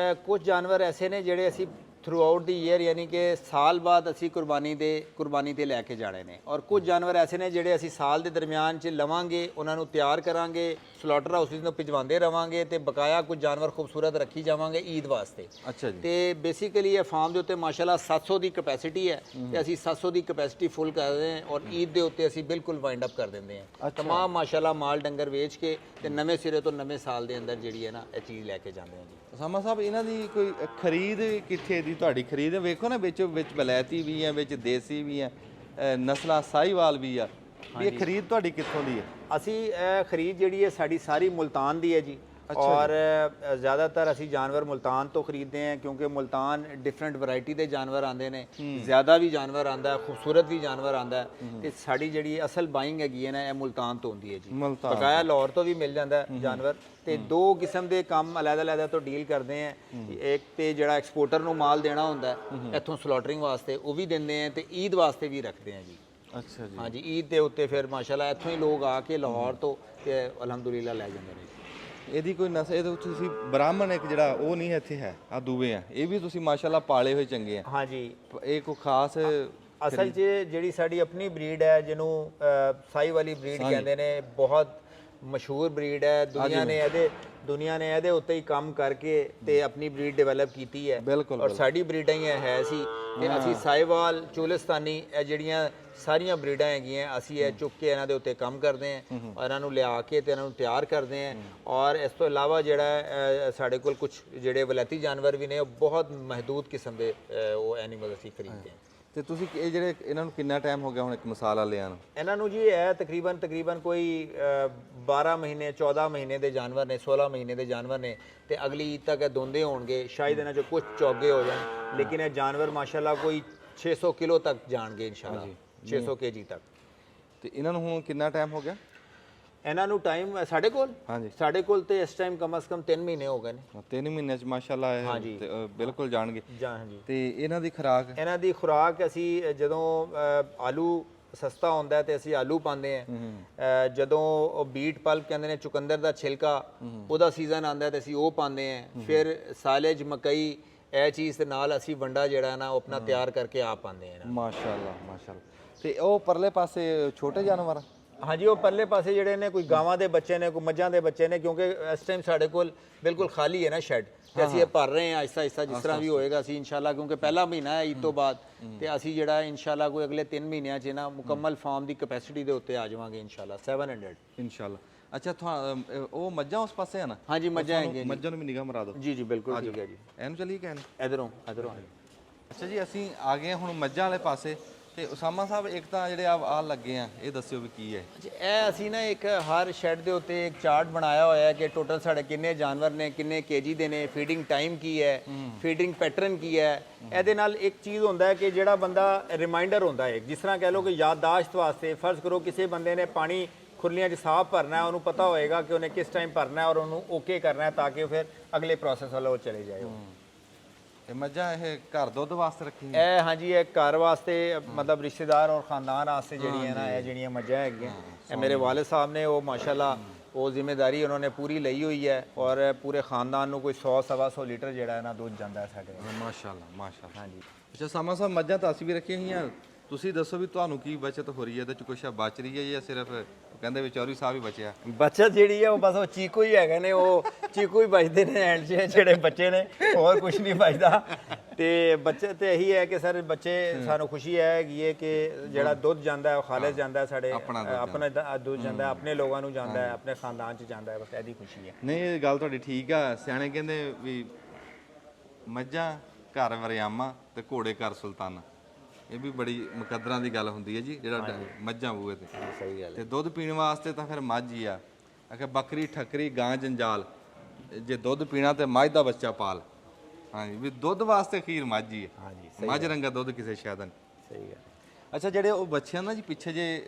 ਕੁਝ ਜਾਨਵਰ ਐਸੇ ਨੇ ਜਿਹੜੇ ਅਸੀਂ ਥਰੂ ਆਊਟ ਦੀ ਈਅਰ, ਯਾਨੀ ਕਿ ਸਾਲ ਬਾਅਦ ਅਸੀਂ ਕੁਰਬਾਨੀ ਤੇ ਲੈ ਕੇ ਜਾਣੇ ਨੇ, ਔਰ ਕੁਝ ਜਾਨਵਰ ਐਸੇ ਨੇ ਜਿਹੜੇ ਅਸੀਂ ਸਾਲ ਦੇ ਦਰਮਿਆਨ 'ਚ ਲਵਾਂਗੇ, ਉਹਨਾਂ ਨੂੰ ਤਿਆਰ ਕਰਾਂਗੇ, ਸਲੋਟਰ ਹਾਊਸ ਨੂੰ ਭਿਜਵਾਉਂਦੇ ਰਵਾਂਗੇ, ਤੇ ਬਕਾਇਆ ਕੁਝ ਜਾਨਵਰ ਖੂਬਸੂਰਤ ਰੱਖੀ ਜਾਵਾਂਗੇ ਈਦ ਵਾਸਤੇ। ਅੱਛਾ ਜੀ। ਤੇ ਬੇਸਿਕਲੀ ਇਹ ਫਾਰਮ ਦੇ ਉੱਤੇ ਮਾਸ਼ਾਅੱਲਾ 700 ਦੀ ਕਪੈਸਿਟੀ ਹੈ, ਤੇ ਅਸੀਂ 700 ਦੀ ਕਪੈਸਿਟੀ ਫੁੱਲ ਕਰਦੇ ਹਾਂ, ਔਰ ਈਦ ਦੇ ਉੱਤੇ ਅਸੀਂ ਬਿਲਕੁਲ ਵਾਈਂਡ ਅਪ ਕਰ ਦਿੰਦੇ ਹਾਂ। ਤਮਾਮ ਮਾਸ਼ਾਅੱਲਾ ਮਾਲ ਡੰਗਰ ਵੇਚ ਕੇ ਤੇ ਨਵੇਂ ਸਿਰੇ ਤੋਂ ਨਵੇਂ ਸਾਲ ਦੇ ਅੰਦਰ ਜਿਹੜੀ ਹੈ ਨਾ ਇਹ ਚੀਜ਼ ਲੈ ਕੇ ਜਾਂਦੇ ਹਾਂ ਜੀ। ਉਸਾਮਾ ਸਾਹਿਬ, ਇਹਨਾਂ ਦੀ ਕੋਈ ਖਰੀਦ ਕਿੱਥੇ ਦੀ ਤੁਹਾਡੀ ਖਰੀਦ? ਵੇਖੋ ਨਾ, ਵਿੱਚ ਬਲੈਤੀ ਵੀ ਆ, ਵਿੱਚ ਦੇਸੀ ਵੀ ਆ, ਨਸਲਾਂ ਸਾਹੀਵਾਲ ਵੀ ਆ, ਵੀ ਇਹ ਖਰੀਦ ਤੁਹਾਡੀ ਕਿੱਥੋਂ ਦੀ ਹੈ? ਅਸੀਂ ਇਹ ਖਰੀਦ ਜਿਹੜੀ ਹੈ ਸਾਡੀ ਸਾਰੀ ਮੁਲਤਾਨ ਦੀ ਹੈ ਜੀ, ਔਰ ਜ਼ਿਆਦਾਤਰ ਅਸੀਂ ਜਾਨਵਰ ਮੁਲਤਾਨ ਤੋਂ ਖਰੀਦਦੇ ਹਾਂ, ਕਿਉਂਕਿ ਮੁਲਤਾਨ ਡਿਫਰੈਂਟ ਵੈਰਾਈਟੀ ਦੇ ਜਾਨਵਰ ਆਉਂਦੇ ਨੇ, ਜ਼ਿਆਦਾ ਵੀ ਜਾਨਵਰ ਆਉਂਦਾ, ਖੂਬਸੂਰਤ ਵੀ ਜਾਨਵਰ ਆਉਂਦਾ, ਤੇ ਸਾਡੀ ਜਿਹੜੀ ਅਸਲ ਬਾਇੰਗ ਹੈਗੀ ਹੈ ਨਾ ਇਹ ਮੁਲਤਾਨ ਤੋਂ ਹੁੰਦੀ ਹੈ ਜੀ। ਬਕਾਇਆ ਲਾਹੌਰ ਤੋਂ ਵੀ ਮਿਲ ਜਾਂਦਾ ਜਾਨਵਰ, ਤੇ ਦੋ ਕਿਸਮ ਦੇ ਕੰਮ ਅਲੱਗ-ਅਲੱਗ ਤੋਂ ਡੀਲ ਕਰਦੇ ਆ। ਇੱਕ ਤੇ ਜਿਹੜਾ ਐਕਸਪੋਰਟਰ ਨੂੰ ਮਾਲ ਦੇਣਾ ਹੁੰਦਾ ਇੱਥੋਂ ਸਲੋਟਰਿੰਗ ਵਾਸਤੇ, ਉਹ ਵੀ ਦਿੰਦੇ ਆ, ਤੇ ਈਦ ਵਾਸਤੇ ਵੀ ਰੱਖਦੇ ਆ ਜੀ। ਅੱਛਾ ਜੀ। ਹਾਂਜੀ, ਈਦ ਦੇ ਉੱਤੇ ਫਿਰ ਮਾਸ਼ਾਅੱਲਾ ਇੱਥੋਂ ਹੀ ਲੋਕ ਆ ਕੇ ਲਾਹੌਰ ਤੋਂ ਤੇ ਅਲਹਮਦੁਲਿਲਾ ਲੈ ਜਾਂਦੇ ਨੇ। ਇਹਦੀ ਕੋਈ ਨਸਲ, ਇਹਦੇ ਵਿੱਚ ਤੁਸੀਂ ਬ੍ਰਾਹਮਣ ਇੱਕ ਜਿਹੜਾ ਉਹ ਨਹੀਂ ਇੱਥੇ ਹੈ, ਆ ਦੂਵੇ ਆ, ਇਹ ਵੀ ਤੁਸੀਂ ਮਾਸ਼ਾਅੱਲਾ ਪਾਲੇ ਹੋਏ ਚੰਗੇ ਆ। ਹਾਂਜੀ, ਇਹ ਕੋਈ ਖਾਸ ਅਸਲ 'ਚ ਜਿਹੜੀ ਸਾਡੀ ਆਪਣੀ ਬਰੀਡ ਹੈ, ਜਿਹਨੂੰ ਸਾਈ ਵਾਲੀ ਬਰੀਡ ਕਹਿੰਦੇ ਨੇ, ਬਹੁਤ ਮਸ਼ਹੂਰ ਬਰੀਡ ਹੈ। ਦੁਨੀਆ ਨੇ ਇਹਦੇ ਉੱਤੇ ਹੀ ਕੰਮ ਕਰਕੇ ਤੇ ਆਪਣੀ ਬਰੀਡ ਡਿਵੈਲਪ ਕੀਤੀ ਹੈ, ਔਰ ਸਾਡੀ ਬਰੀਡਾਂ ਹੀ ਹੈ ਸੀ। ਤੇ ਅਸੀਂ ਸਾਈਵਾਲ, ਚੋਲਿਸਤਾਨੀ, ਇਹ ਜਿਹੜੀਆਂ ਸਾਰੀਆਂ ਬਰੀਡਾਂ ਹੈਗੀਆਂ, ਅਸੀਂ ਇਹ ਚੁੱਕ ਕੇ ਇਹਨਾਂ ਦੇ ਉੱਤੇ ਕੰਮ ਕਰਦੇ ਹਾਂ, ਔਰ ਇਹਨਾਂ ਨੂੰ ਲਿਆ ਕੇ ਤੇ ਇਹਨਾਂ ਨੂੰ ਤਿਆਰ ਕਰਦੇ ਹਾਂ। ਔਰ ਇਸ ਤੋਂ ਇਲਾਵਾ ਜਿਹੜਾ ਸਾਡੇ ਕੋਲ ਕੁਝ ਜਿਹੜੇ ਵਲੈਤੀ ਜਾਨਵਰ ਵੀ ਨੇ, ਉਹ ਬਹੁਤ ਮਹਦੂਦ ਕਿਸਮ ਦੇ ਉਹ ਐਨੀਮਲ ਅਸੀਂ ਖਰੀਦਦੇ ਹਾਂ। ਤੇ ਤੁਸੀਂ ਇਹ ਜਿਹੜੇ ਇਹਨਾਂ ਨੂੰ ਕਿੰਨਾ ਟਾਈਮ ਹੋ ਗਿਆ ਹੁਣ ਇੱਕ ਮਸਾਲਾ ਲਿਆਂ ਨੂੰ? ਇਹਨਾਂ ਨੂੰ ਜੀ ਇਹ ਤਕਰੀਬਨ ਕੋਈ 12 ਮਹੀਨੇ 14 ਮਹੀਨੇ ਦੇ ਜਾਨਵਰ ਨੇ, 16 ਮਹੀਨੇ ਦੇ ਜਾਨਵਰ ਨੇ, ਤੇ ਅਗਲੀ ਈਦ ਤੱਕ ਇਹ ਦੋਂਦੇ ਹੋਣਗੇ। ਸ਼ਾਇਦ ਇਹਨਾਂ 'ਚੋਂ ਕੁਝ ਚੌਗੇ ਹੋ ਜਾਣ, ਲੇਕਿਨ ਇਹ ਜਾਨਵਰ ਮਾਸ਼ਾਅੱਲਾ ਕੋਈ 600 ਕਿਲੋ ਤੱਕ ਜਾਣਗੇ ਇਨਸ਼ਾਅੱਲਾ, 600 kg ਤੱਕ। ਤੇ ਇਹਨਾਂ ਨੂੰ ਹੁਣ ਕਿੰਨਾ ਟਾਈਮ ਹੋ ਗਿਆ? ਇਹਨਾਂ ਨੂੰ ਟਾਈਮ ਸਾਡੇ ਕੋਲ ਤੇ ਇਸ ਟਾਈਮ ਕਮ ਸੇ ਕਮ 3 ਮਹੀਨੇ ਹੋ ਗਏ ਨੇ। 3 ਮਹੀਨਿਆਂ ਚ ਮਾਸ਼ਾਅੱਲਾ ਇਹ ਬਿਲਕੁਲ ਜਾਣਗੇ। ਹਾਂਜੀ। ਤੇ ਇਹਨਾਂ ਦੀ ਖੁਰਾਕ ਅਸੀਂ ਜਦੋਂ ਆਲੂ ਸਸਤਾ ਹੁੰਦਾ ਹੈ ਤੇ ਅਸੀਂ ਆਲੂ ਪਾਉਂਦੇ ਹਾਂ। ਜਦੋਂ ਬੀਟ ਪਲਪ ਕਹਿੰਦੇ ਨੇ, ਚੁਕੰਦਰ ਦਾ ਛਿਲਕਾ, ਉਹਦਾ ਸੀਜ਼ਨ ਆਉਂਦਾ ਤੇ ਅਸੀਂ ਉਹ ਪਾਉਂਦੇ ਹਾਂ। ਫਿਰ ਸਾਲੇਜ, ਮਕਈ, ਇਹ ਚੀਜ਼ ਦੇ ਨਾਲ ਅਸੀਂ ਵੰਡਾ ਜਿਹੜਾ ਨਾ ਉਹ ਆਪਣਾ ਤਿਆਰ ਕਰਕੇ ਆਪ ਪਾਉਂਦੇ ਹਾਂ। ਮਾਸ਼ਾਅੱਲਾ। ਤੇ ਉਹ ਪਰਲੇ ਪਾਸੇ ਛੋਟੇ ਜਾਨਵਰ? ਹਾਂਜੀ, ਉਹ ਪਰਲੇ ਪਾਸੇ ਜਿਹੜੇ ਨੇ ਕੋਈ ਗਾਵਾਂ ਦੇ ਬੱਚੇ ਨੇ, ਕੋਈ ਮੱਝਾਂ ਦੇ ਬੱਚੇ ਨੇ, ਕਿਉਂਕਿ ਇਸ ਟਾਈਮ ਸਾਡੇ ਕੋਲ ਬਿਲਕੁਲ ਖਾਲੀ ਹੈ ਨਾ ਸ਼ੈੱਡ, ਤੇ ਅਸੀਂ ਇਹ ਭਰ ਰਹੇ ਹਾਂ ਆਹਿਸਤਾ ਆਹਿਸਤਾ, ਜਿਸ ਤਰ੍ਹਾਂ ਵੀ ਹੋਏਗਾ ਅਸੀਂ ਇਨਸ਼ਾਅੱਲਾ, ਕਿਉਂਕਿ ਪਹਿਲਾ ਮਹੀਨਾ ਹੈ ਈਦ ਤੋਂ ਬਾਅਦ, ਤੇ ਅਸੀਂ ਜਿਹੜਾ ਇਨਸ਼ਾਅੱਲਾ ਕੋਈ ਅਗਲੇ 3 ਮਹੀਨਿਆਂ 'ਚ ਨਾ ਮੁਕੰਮਲ ਫਾਰਮ ਦੀ ਕੈਪੈਸਿਟੀ ਦੇ ਉੱਤੇ ਆ ਜਾਵਾਂਗੇ ਇਨਸ਼ਾਅੱਲਾ 700 ਇਨਸ਼ਾਅੱਲਾ। ਅੱਛਾ, ਉਹ ਮੱਝਾਂ ਉਸ ਪਾਸੇ ਆ ਨਾ? ਹਾਂਜੀ, ਮੱਝਾਂ ਹੈਗੀਆਂ। ਮੱਝਾਂ ਨੂੰ ਵੀ ਨਿਗਾਹ ਮਰਾ ਦਿਓ। ਜੀ ਬਿਲਕੁਲ ਠੀਕ ਹੈ ਜੀ। ਇਹਨੂੰ ਚਲੀਏ ਕਹਿਣ ਇਧਰੋਂ। ਅੱਛਾ ਜੀ, ਅਸੀਂ ਆ ਗਏ ਹੁਣ ਮੱਝਾਂ ਵਾਲੇ ਪਾਸੇ। ਤੇ ਉਸਾਮਾ ਸਾਹਿਬ, ਇੱਕ ਤਾਂ ਜਿਹੜੇ ਆ ਲੱਗੇ ਆ, ਇਹ ਦੱਸਿਓ ਵੀ ਕੀ ਹੈ? ਇਹ ਅਸੀਂ ਨਾ ਇੱਕ ਹਰ ਸ਼ੈੱਡ ਦੇ ਉੱਤੇ ਇੱਕ ਚਾਰਟ ਬਣਾਇਆ ਹੋਇਆ ਹੈ ਕਿ ਟੋਟਲ ਸਾਡੇ ਕਿੰਨੇ ਜਾਨਵਰ ਨੇ, ਕਿੰਨੇ kg ਦੇ ਨੇ, ਫੀਡਿੰਗ ਟਾਈਮ ਕੀ ਹੈ, ਫੀਡਿੰਗ ਪੈਟਰਨ ਕੀ ਹੈ। ਇਹਦੇ ਨਾਲ ਇੱਕ ਚੀਜ਼ ਹੁੰਦਾ ਹੈ ਕਿ ਜਿਹੜਾ ਬੰਦਾ ਰਿਮਾਈਂਡਰ ਹੁੰਦਾ ਹੈ, ਜਿਸ ਤਰ੍ਹਾਂ ਕਹਿ ਲਓ ਕਿ ਯਾਦਦਾਸ਼ਤ ਵਾਸਤੇ, ਫਰਜ਼ ਕਰੋ ਕਿਸੇ ਬੰਦੇ ਨੇ ਪਾਣੀ ਖੁਰਲੀਆਂ 'ਚ ਸਾਫ਼ ਭਰਨਾ ਹੈ, ਉਹਨੂੰ ਪਤਾ ਹੋਏਗਾ ਕਿ ਉਹਨੇ ਕਿਸ ਟਾਈਮ ਭਰਨਾ ਹੈ ਔਰ ਉਹਨੂੰ ਓਕੇ ਕਰਨਾ ਹੈ, ਤਾਂ ਕਿ ਫਿਰ ਅਗਲੇ ਪ੍ਰੋਸੈਸ ਵੱਲ ਉਹ ਚਲੇ ਜਾਏ। ਇਹ ਮੱਝਾਂ ਇਹ ਘਰ ਦੁੱਧ ਵਾਸਤੇ ਰੱਖੀ? ਇਹ ਹਾਂਜੀ, ਇਹ ਘਰ ਵਾਸਤੇ, ਮਤਲਬ ਰਿਸ਼ਤੇਦਾਰ ਔਰ ਖਾਨਦਾਨ ਵਾਸਤੇ ਜਿਹੜੀਆਂ ਨਾ ਇਹ ਜਿਹੜੀਆਂ ਮੱਝਾਂ ਹੈਗੀਆਂ, ਇਹ ਮੇਰੇ ਵਾਲਿਦ ਸਾਹਿਬ ਨੇ ਉਹ ਮਾਸ਼ਾਅੱਲਾ ਉਹ ਜ਼ਿੰਮੇਵਾਰੀ ਉਹਨਾਂ ਨੇ ਪੂਰੀ ਲਈ ਹੋਈ ਹੈ, ਔਰ ਪੂਰੇ ਖਾਨਦਾਨ ਨੂੰ ਕੋਈ 100-125 ਲੀਟਰ ਜਿਹੜਾ ਹੈ ਨਾ ਦੁੱਧ ਜਾਂਦਾ ਹੈ ਸਾਡੇ। ਮਾਸ਼ਾਅੱਲਾ। ਹਾਂਜੀ। ਅੱਛਾ ਸਾਮਾ ਸਾਹਿਬ, ਮੱਝਾਂ ਤਾਂ ਅਸੀਂ ਵੀ ਰੱਖੀਆਂ ਹੋਈਆਂ, ਤੁਸੀਂ ਦੱਸੋ ਵੀ ਤੁਹਾਨੂੰ ਕੀ ਬਚਤ ਹੋ ਰਹੀ ਹੈ, ਇਹਦੇ ਚ ਕੁਛ ਬਚ ਰਹੀ ਹੈ ਜਾਂ ਸਿਰਫ ਕਹਿੰਦੇ ਵੀ ਚੌਧਰੀ ਸਾਹਿਬ ਹੀ ਬਚਿਆ? ਬੱਚਤ ਜਿਹੜੀ ਹੈ ਉਹ ਬਸ ਉਹ ਚੀਕੂ ਹੀ ਹੈਗੇ ਨੇ, ਉਹ ਚੀਕੂ ਹੀ ਬਚਦੇ ਨੇ ਐਂਡ 'ਚ ਜਿਹੜੇ ਬੱਚੇ ਨੇ, ਹੋਰ ਕੁਝ ਨਹੀਂ ਬਚਦਾ। ਤੇ ਬੱਚੇ ਤੇ ਇਹੀ ਹੈ ਕਿ ਸਰ ਬੱਚੇ ਸਾਨੂੰ ਖੁਸ਼ੀ ਹੈ ਹੈਗੀ ਹੈ ਕਿ ਜਿਹੜਾ ਦੁੱਧ ਜਾਂਦਾ ਹੈ ਉਹ ਖਾਲਿਸ ਜਾਂਦਾ ਹੈ, ਸਾਡੇ ਆਪਣਾ ਦੁੱਧ ਜਾਂਦਾ ਹੈ, ਆਪਣੇ ਲੋਕਾਂ ਨੂੰ ਜਾਂਦਾ ਹੈ, ਆਪਣੇ ਖਾਨਦਾਨ 'ਚ ਜਾਂਦਾ ਹੈ, ਬਸ ਇਹਦੀ ਖੁਸ਼ੀ ਹੈ। ਨਹੀਂ ਇਹ ਗੱਲ ਤੁਹਾਡੀ ਠੀਕ ਆ, ਸਿਆਣੇ ਕਹਿੰਦੇ ਵੀ ਮੱਝਾਂ ਘਰ ਵਰਿਆਮਾ ਤੇ ਘੋੜੇ ਘਰ ਸੁਲਤਾਨਾ। ਇਹ ਵੀ ਬੜੀ ਮੁਕੱਦਰਾਂ ਦੀ ਗੱਲ ਹੁੰਦੀ ਹੈ ਜੀ, ਜਿਹੜਾ ਮੱਝਾਂ ਬੂਏ ਤੇ ਸਹੀ ਗੱਲ ਤੇ ਦੁੱਧ ਪੀਣ ਵਾਸਤੇ ਤਾਂ ਫਿਰ ਮੱਝ ਹੀ ਆ। ਆਖੇ ਬੱਕਰੀ ਠੱਕਰੀ ਗਾਂ ਜੰਜਾਲ, ਜੇ ਦੁੱਧ ਪੀਣਾ ਤੇ ਮੱਝ ਦਾ ਬੱਚਾ ਪਾਲ। ਹਾਂਜੀ ਵੀ ਦੁੱਧ ਵਾਸਤੇ ਅਖੀਰ ਮੱਝ ਹੀ ਹੈ। ਹਾਂਜੀ ਮੱਝ ਰੰਗਾ ਦੁੱਧ ਕਿਸੇ ਸ਼ਾਇਦ ਨਹੀਂ। ਸਹੀ ਗੱਲ। ਅੱਛਾ ਜਿਹੜੇ ਉਹ ਬੱਚਿਆਂ ਨਾ ਜੀ ਪਿੱਛੇ ਜੇ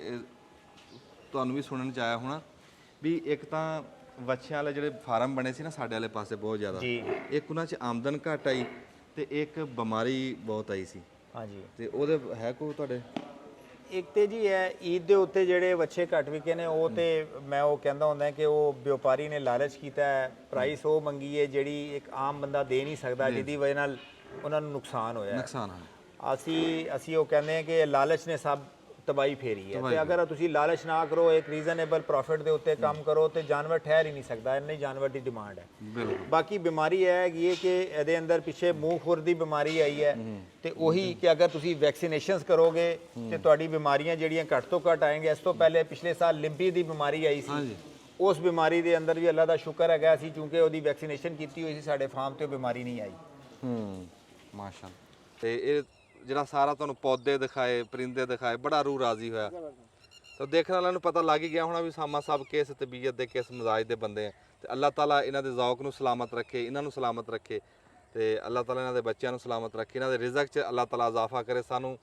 ਤੁਹਾਨੂੰ ਵੀ ਸੁਣਨ ਚ ਆਇਆ ਹੋਣਾ ਵੀ ਇੱਕ ਤਾਂ ਵੱਛਿਆਂ ਵਾਲੇ ਜਿਹੜੇ ਫਾਰਮ ਬਣੇ ਸੀ ਨਾ ਸਾਡੇ ਵਾਲੇ ਪਾਸੇ ਬਹੁਤ ਜ਼ਿਆਦਾ, ਇੱਕ ਉਹਨਾਂ 'ਚ ਆਮਦਨ ਘੱਟ ਆਈ ਤੇ ਇੱਕ ਬਿਮਾਰੀ ਬਹੁਤ ਆਈ ਸੀ। ਹਾਂਜੀ ਤੇ ਉਹਦੇ ਹੈ ਕੋਈ ਤੁਹਾਡੇ? ਇੱਕ ਤੇ ਜੀ ਹੈ ਈਦ ਦੇ ਉੱਤੇ ਜਿਹੜੇ ਵੱਛੇ ਘੱਟ ਵਿਕੇ ਨੇ, ਉਹ ਤੇ ਮੈਂ ਉਹ ਕਹਿੰਦਾ ਹੁੰਦਾ ਕਿ ਉਹ ਵਪਾਰੀ ਨੇ ਲਾਲਚ ਕੀਤਾ ਹੈ, ਪ੍ਰਾਈਸ ਉਹ ਮੰਗੀ ਹੈ ਜਿਹੜੀ ਇੱਕ ਆਮ ਬੰਦਾ ਦੇ ਨਹੀਂ ਸਕਦਾ, ਜਿਹਦੀ ਵਜ੍ਹਾ ਨਾਲ ਉਹਨਾਂ ਨੂੰ ਨੁਕਸਾਨ ਹੋਇਆ। ਨੁਕਸਾਨ ਹੈ। ਅਸੀਂ ਉਹ ਕਹਿੰਦੇ ਹਾਂ ਕਿ ਲਾਲਚ ਨੇ ਸਭ ਤਬਾਹੀ ਫੇਰੀ ਹੈ। ਤੇ ਅਗਰ ਤੁਸੀਂ ਲਾਲਚ ਨਾ ਕਰੋ, ਇੱਕ ਰੀਜ਼ਨੇਬਲ ਪ੍ਰੋਫਿਟ ਦੇ ਉੱਤੇ ਕੰਮ ਕਰੋ ਤੇ ਜਾਨਵਰ ਠਹਿਰ ਹੀ ਨਹੀਂ ਸਕਦਾ, ਇੰਨੀ ਜਾਨਵਰ ਦੀ ਡਿਮਾਂਡ ਹੈ। ਬਿਲਕੁਲ। ਬਾਕੀ ਬਿਮਾਰੀ ਇਹ ਹੈਗੀ ਹੈ ਕਿ ਇਹਦੇ ਅੰਦਰ ਪਿੱਛੇ ਮੂੰਹ ਖੁਰ ਦੀ ਬਿਮਾਰੀ ਆਈ ਹੈ, ਤੇ ਉਹੀ ਕਿ ਅਗਰ ਤੁਸੀਂ ਵੈਕਸੀਨੇਸ਼ਨਸ ਕਰੋਗੇ ਤੇ ਤੁਹਾਡੀ ਬਿਮਾਰੀਆਂ ਜਿਹੜੀਆਂ ਘੱਟ ਤੋਂ ਘੱਟ ਆਏਂਗੇ। ਇਸ ਤੋਂ ਪਹਿਲੇ ਪਿਛਲੇ ਸਾਲ ਲਿੰਪੀ ਦੀ ਬਿਮਾਰੀ ਆਈ ਸੀ, ਉਸ ਬਿਮਾਰੀ ਦੇ ਅੰਦਰ ਵੀ ਅੱਲਾ ਦਾ ਸ਼ੁਕਰ ਹੈਗਾ ਸੀ ਕਿਉਂਕਿ ਉਹਦੀ ਵੈਕਸੀਨੇਸ਼ਨ ਕੀਤੀ ਹੋਈ ਸੀ, ਸਾਡੇ ਫਾਰਮ ਤੇ ਉਹ ਬਿਮਾਰੀ ਨਹੀਂ ਆਈ। ਮਾਸ਼ਾਅੱਲਾ। ਤੇ ਇਹ ਜਿਹੜਾ ਸਾਰਾ ਤੁਹਾਨੂੰ ਪੌਦੇ ਦਿਖਾਏ, ਪਰਿੰਦੇ ਦਿਖਾਏ, ਬੜਾ ਰੂਹ ਰਾਜ਼ੀ ਹੋਇਆ। ਤਾਂ ਦੇਖਣ ਵਾਲਿਆਂ ਨੂੰ ਪਤਾ ਲੱਗ ਹੀ ਗਿਆ ਹੋਣਾ ਵੀ ਸਾਮਾ ਸਾਹਿਬ ਕਿਸ ਤਬੀਅਤ ਦੇ ਕਿਸ ਮਿਜ਼ਾਜ ਦੇ ਬੰਦੇ ਆ। ਤੇ ਅੱਲਾਹ ਤਾਲਾ ਇਹਨਾਂ ਦੇ ਜ਼ੌਕ ਨੂੰ ਸਲਾਮਤ ਰੱਖੇ, ਇਹਨਾਂ ਨੂੰ ਸਲਾਮਤ ਰੱਖੇ, ਤੇ ਅੱਲਾਹ ਤਾਲਾ ਇਹਨਾਂ ਦੇ ਬੱਚਿਆਂ ਨੂੰ ਸਲਾਮਤ ਰੱਖੇ, ਇਹਨਾਂ ਦੇ ਰਿਜ਼ਕ 'ਚ ਅੱਲਾਹ ਤਾਲਾ ਇਜ਼ਾਫਾ ਕਰੇ। ਸਾਨੂੰ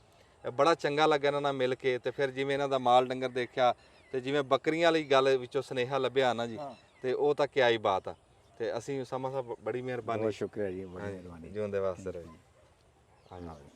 ਬੜਾ ਚੰਗਾ ਲੱਗਾ ਇਹਨਾਂ ਨਾਲ ਮਿਲ ਕੇ। ਤੇ ਫਿਰ ਜਿਵੇਂ ਇਹਨਾਂ ਦਾ ਮਾਲ ਡੰਗਰ ਦੇਖਿਆ ਤੇ ਜਿਵੇਂ ਬੱਕਰੀਆਂ ਵਾਲੀ ਗੱਲ ਵਿੱਚੋਂ ਸੁਨੇਹਾ ਲੱਭਿਆ ਨਾ ਜੀ, ਤੇ ਉਹ ਤਾਂ ਕਿਆ ਹੀ ਬਾਤ ਆ। ਤੇ ਅਸੀਂ ਸਾਮਾ ਸਾਹਿਬ ਬੜੀ ਮਿਹਰਬਾਨੀ। ਬਹੁਤ ਸ਼ੁਕਰੀਆ ਜੀ, ਬੜੀ ਮਿਹਰਬਾਨੀ। ਜਿਉਂਦੇ ਵਾਸਤੇ ਰਹੋ ਜੀ। ਹਾਂਜੀ।